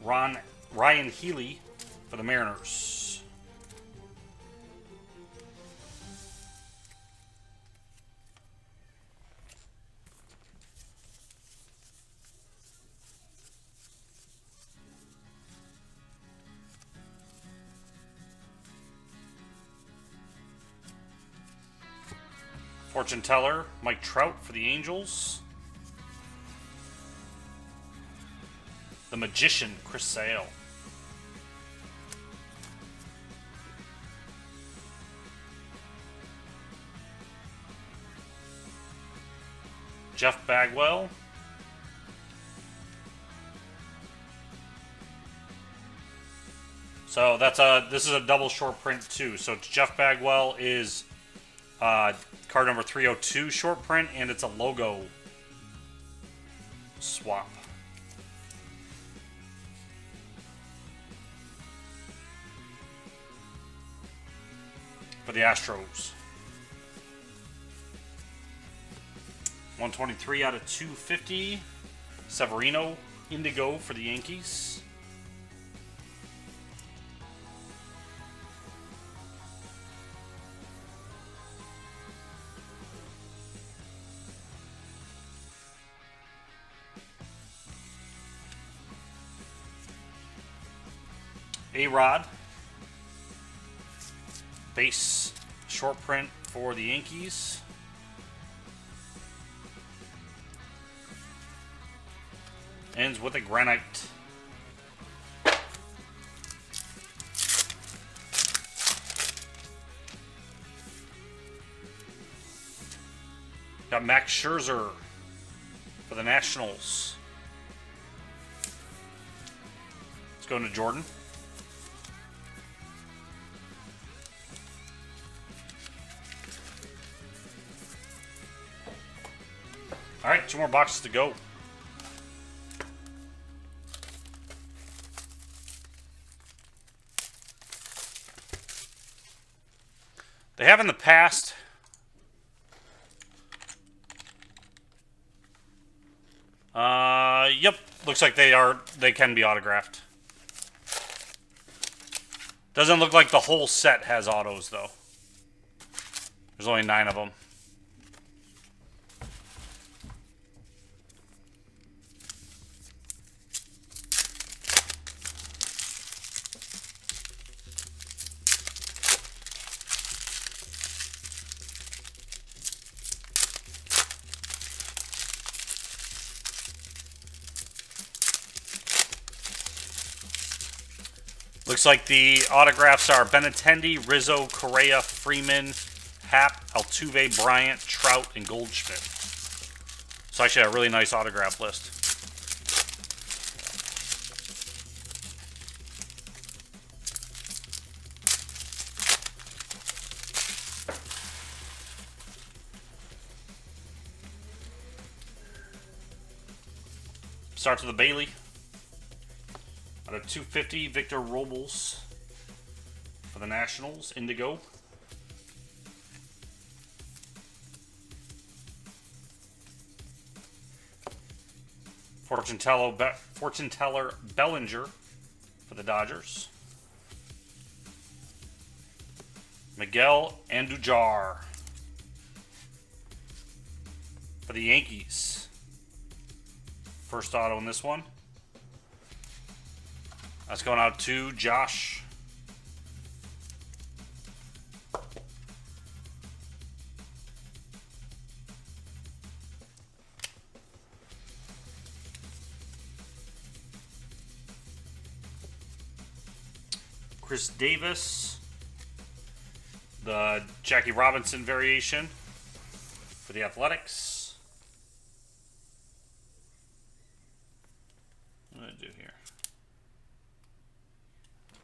Ryan Healy for the Mariners. Fortune teller Mike Trout for the Angels. The Magician, Chris Sale. Jeff Bagwell. So this is a double short print too. So it's Jeff Bagwell is card number 302 short print, and it's a logo swap. For the Astros. 123 out of 250. Severino Indigo for the Yankees. A-Rod. Base short print for the Yankees. Ends with a granite. Got Max Scherzer for the Nationals. Let's go into Jordan. All right, 2 more boxes to go. They have in the past. Yep. Looks like they can be autographed. Doesn't look like the whole set has autos though. There's only 9 of them. Looks like the autographs are Benintendi, Rizzo, Correa, Freeman, Happ, Altuve, Bryant, Trout, and Goldschmidt. So actually a really nice autograph list. Starts with the Bailey. Out of 250, Victor Robles for the Nationals, Indigo. Fortune Teller Bellinger for the Dodgers. Miguel Andujar for the Yankees. First auto in this one. That's going out to Josh. Chris Davis. The Jackie Robinson variation for the Athletics. What did I do here?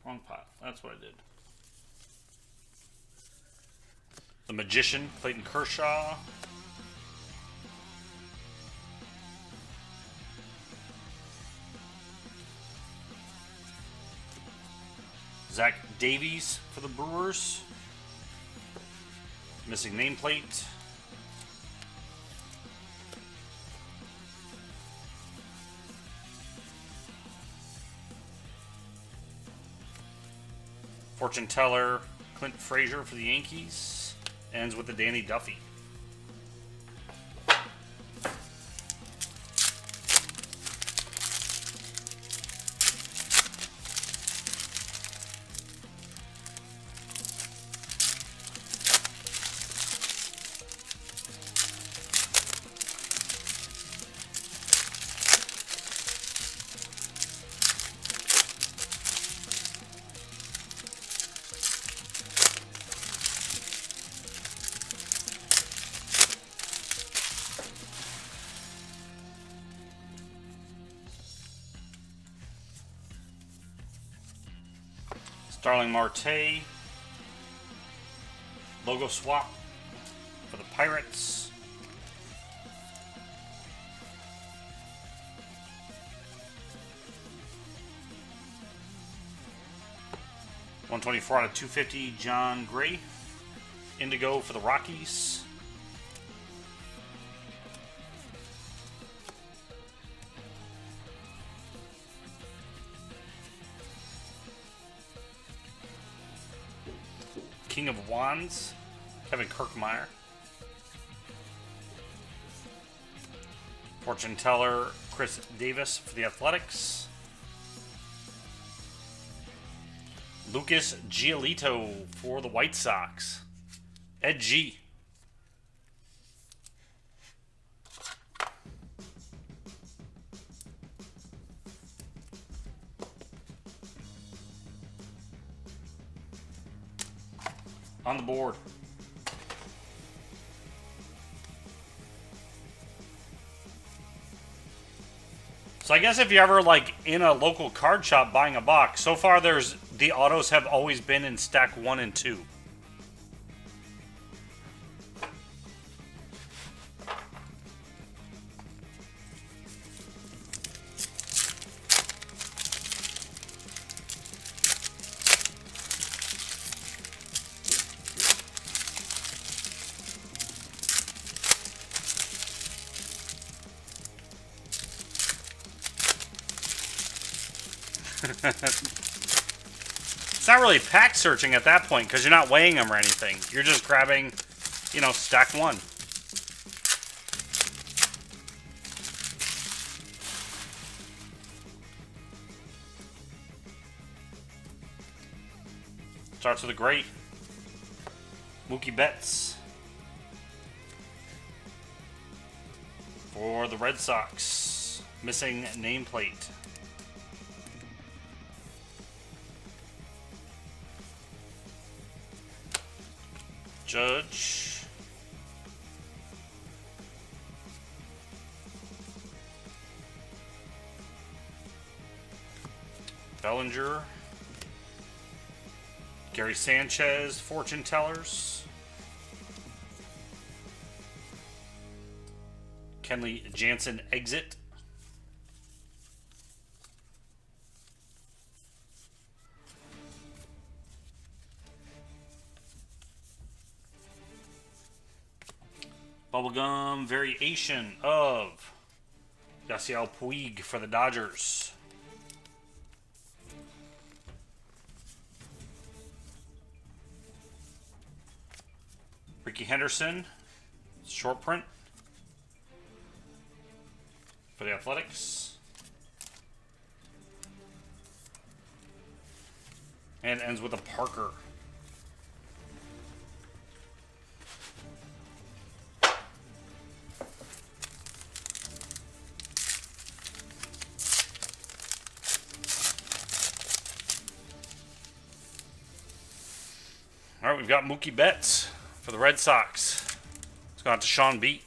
Wrong pot. That's what I did. The Magician, Clayton Kershaw. Zach Davies for the Brewers. Missing nameplate. Fortune Teller, Clint Frazier for the Yankees. Ends with the Danny Duffy. Starling Marte. Logo swap for the Pirates. $124 out of $250, John Gray. Indigo for the Rockies. King of Wands, Kevin Kirkmeyer. Fortune Teller, Chris Davis for the Athletics. Lucas Giolito for the White Sox. Ed G. On the board. So I guess if you're ever like in a local card shop buying a box, so far the autos have always been in stack 1 and 2. It's not really pack searching at that point because you're not weighing them or anything. You're just grabbing, you know, stack 1. Starts with a great Mookie Betts for the Red Sox. Missing nameplate. Judge. Bellinger. Gary Sanchez, Fortune Tellers. Kenley Jansen, Exit. Bubblegum variation of Yasiel Puig for the Dodgers. Ricky Henderson, short print for the Athletics. And ends with a Parker. All right, we've got Mookie Betts for the Red Sox. Let's go out to Sean B.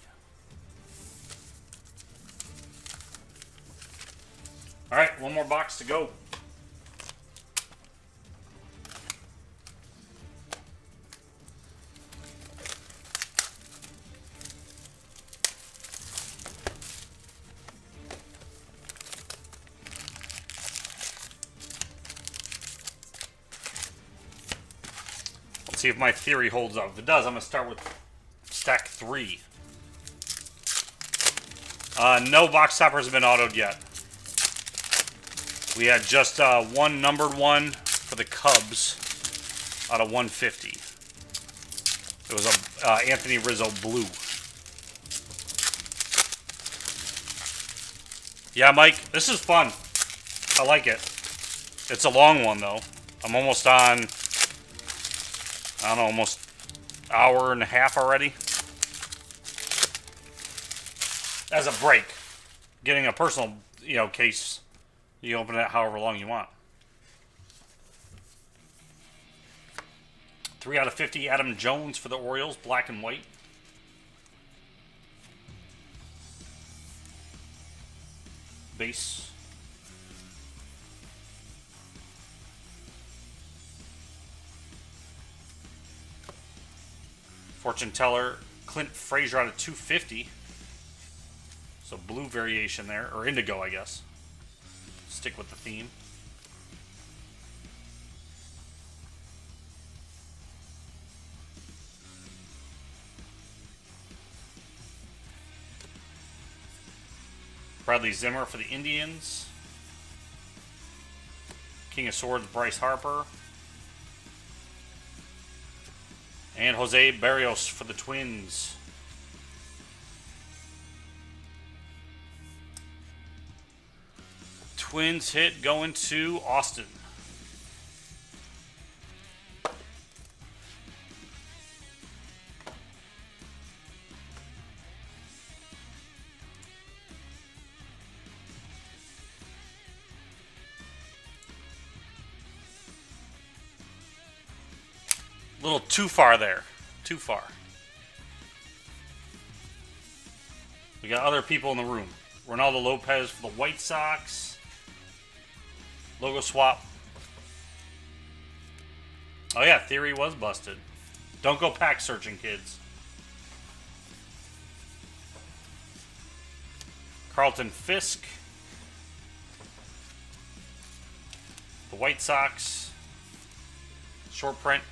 All right, one more box to go. See if my theory holds up. If it does, I'm going to start with stack 3. No box toppers have been autoed yet. We had just one numbered one for the Cubs out of 150. It was a Anthony Rizzo blue. Yeah, Mike, this is fun. I like it. It's a long one, though. I'm almost on... I don't know, almost an hour and a half already. As a break. Getting a personal, case, you open it however long you want. 3 out of 50, Adam Jones for the Orioles, black and white. Base. Fortune teller Clint Frazier out of 250. So blue variation there, or indigo, I guess. Stick with the theme. Bradley Zimmer for the Indians. King of Swords, Bryce Harper. And Jose Barrios for the Twins. Twins hit going to Austin. A little too far there. Too far. We got other people in the room. Ronaldo Lopez for the White Sox. Logo swap. Oh yeah, theory was busted. Don't go pack searching, kids. Carlton Fisk. The White Sox. Short print.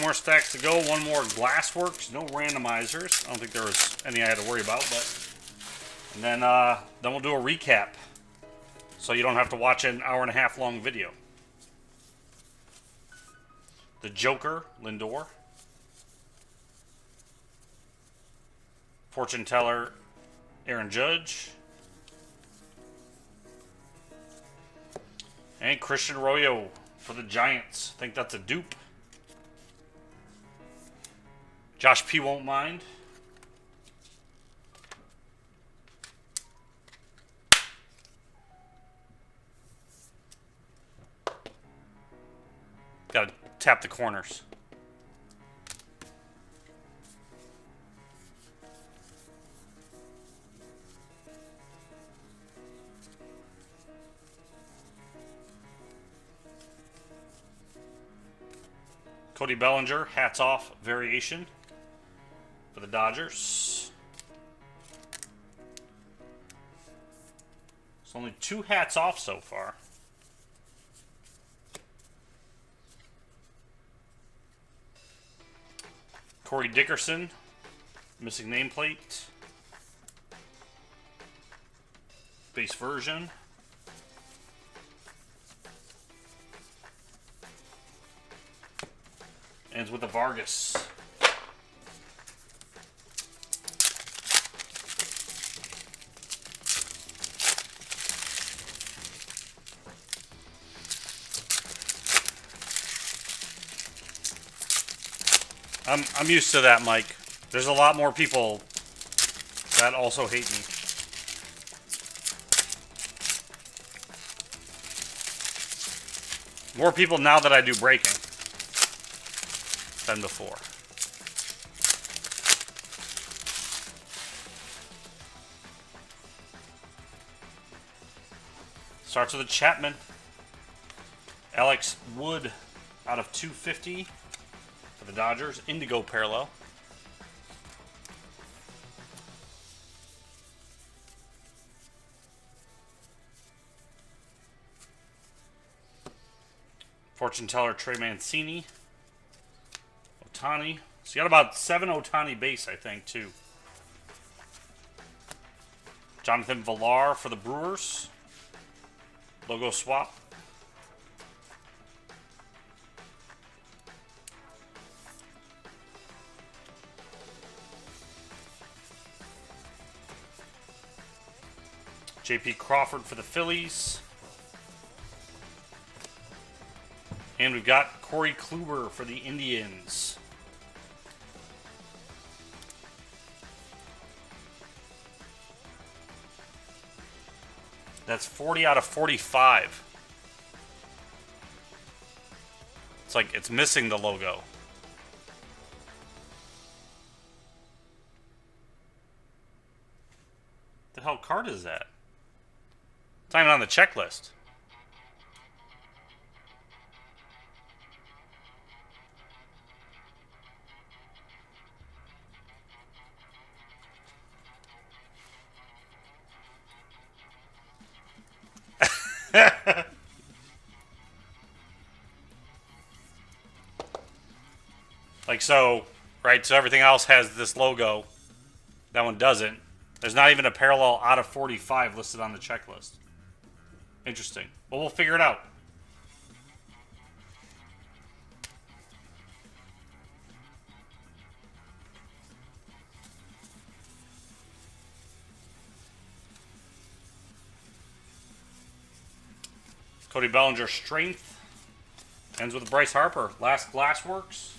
More stacks to go. One more Glassworks. No randomizers. I don't think there was any I had to worry about. And then we'll do a recap, so you don't have to watch an hour-and-a-half long video. The Joker, Lindor. Fortune teller, Aaron Judge. And Christian Arroyo for the Giants. I think that's a dupe. Josh P. won't mind. Gotta tap the corners. Cody Bellinger, hats off variation for the Dodgers. It's only 2 hats off so far. Corey Dickerson, missing nameplate. Base version. Ends with the Vargas. I'm used to that, Mike. There's a lot more people that also hate me. More people now that I do breaking than before. Starts with a Chapman. Alex Wood out of 250 for the Dodgers. Indigo parallel. Fortune teller Trey Mancini. Ohtani. So you got about 7 Ohtani base, I think, too. Jonathan Villar for the Brewers. Logo swap. JP Crawford for the Phillies. And we've got Corey Kluber for the Indians. That's 40 out of 45. It's like it's missing the logo. The hell card is that? It's not even on the checklist. Like so, right? So everything else has this logo. That one doesn't. There's not even a parallel out of 45 listed on the checklist. Interesting. Well, we'll figure it out. Cody Bellinger, strength. Ends with Bryce Harper. Last Glassworks.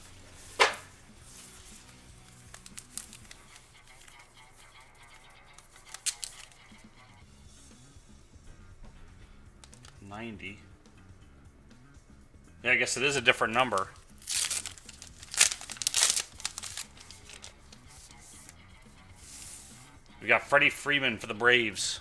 $90. Yeah, I guess it is a different number. We got Freddie Freeman for the Braves.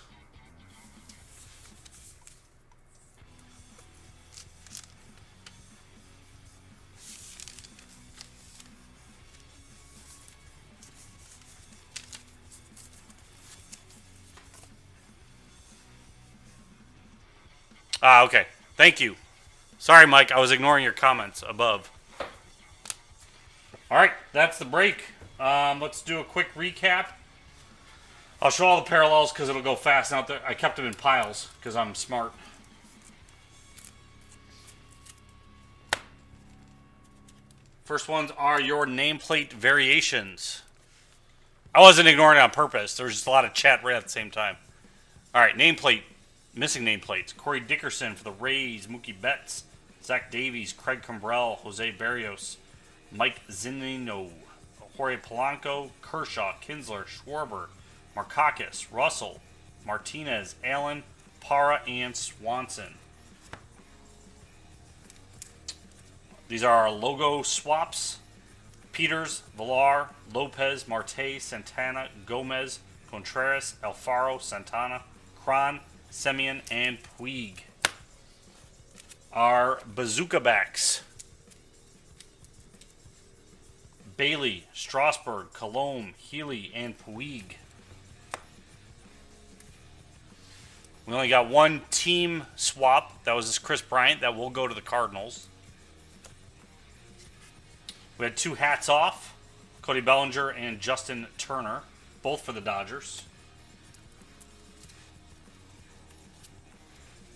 Okay. Thank you. Sorry, Mike. I was ignoring your comments above. All right. That's the break. Let's do a quick recap. I'll show all the parallels because it'll go fast. Now I kept them in piles because I'm smart. First ones are your nameplate variations. I wasn't ignoring it on purpose. There was just a lot of chat right at the same time. All right. Nameplate. Missing nameplates. Corey Dickerson for the Rays. Mookie Betts. Zach Davies. Craig Kimbrell. Jose Barrios. Mike Zunino. Jorge Polanco. Kershaw. Kinsler. Schwarber. Markakis. Russell. Martinez. Allen. Parra. And Swanson. These are our logo swaps. Peters. Villar. Lopez. Marte. Santana. Gomez. Contreras. Alfaro. Santana. Cron. Semien, and Puig. Our bazooka backs. Bailey, Strasburg, Colomb, Healy, and Puig. We only got one team swap. That was this Chris Bryant. That will go to the Cardinals. We had two hats off. Cody Bellinger and Justin Turner. Both for the Dodgers.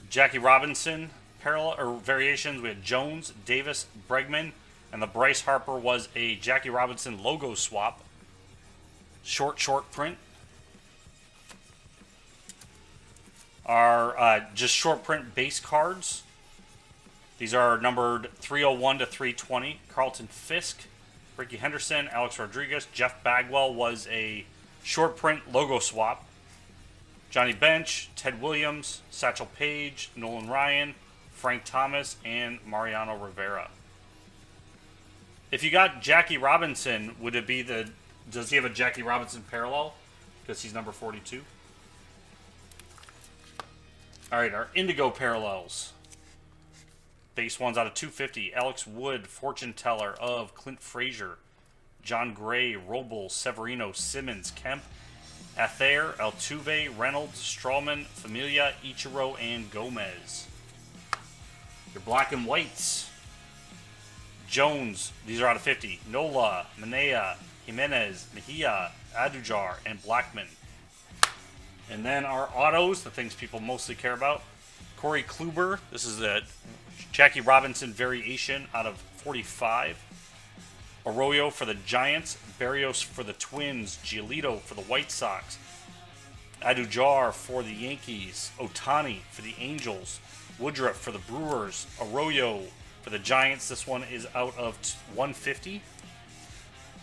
Jackie Robinson parallel or variations. We had Jones, Davis, Bregman, and the Bryce Harper was a Jackie Robinson logo swap. Short print. Our just short print base cards. These are numbered 301 to 320. Carlton Fisk, Ricky Henderson, Alex Rodriguez, Jeff Bagwell was a short print logo swap. Johnny Bench, Ted Williams, Satchel Paige, Nolan Ryan, Frank Thomas, and Mariano Rivera. If you got Jackie Robinson, would it be the... Does he have a Jackie Robinson parallel? Because he's number 42. All right, our Indigo parallels. Base ones out of 250. Alex Wood, fortune teller of Clint Frazier. John Gray, Robles, Severino, Simmons, Kemp, Athair, Altuve, Reynolds, Strawman, Familia, Ichiro, and Gomez. Your black and whites. Jones, these are out of 50. Nola, Manea, Jimenez, Mejia, Adujar, and Blackman. And then our autos, the things people mostly care about. Corey Kluber, this is the Jackie Robinson variation out of 45. Arroyo for the Giants, Barrios for the Twins, Giolito for the White Sox, Adujar for the Yankees, Ohtani for the Angels, Woodruff for the Brewers, Arroyo, For the Giants, this one is out of 150.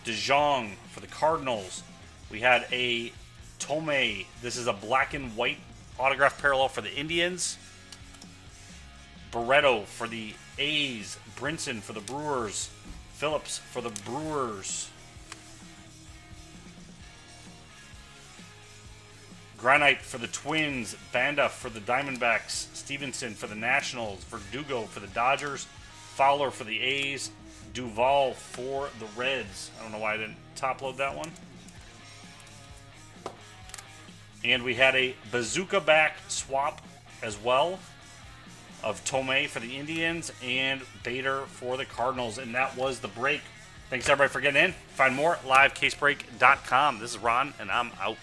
DeJong for the Cardinals. We had a Tomei. This is a black and white autograph parallel for the Indians. Barreto for the A's. Brinson for the Brewers. Phillips for the Brewers. Granite for the Twins. Banda for the Diamondbacks. Stevenson for the Nationals. Verdugo for the Dodgers. Fowler for the A's. Duvall for the Reds. I don't know why I didn't top load that one. And we had a bazooka back swap as well of Tomei for the Indians and Bader for the Cardinals. And that was the break. Thanks everybody for getting in. Find more at livecasebreak.com. This is Ron, and I'm out.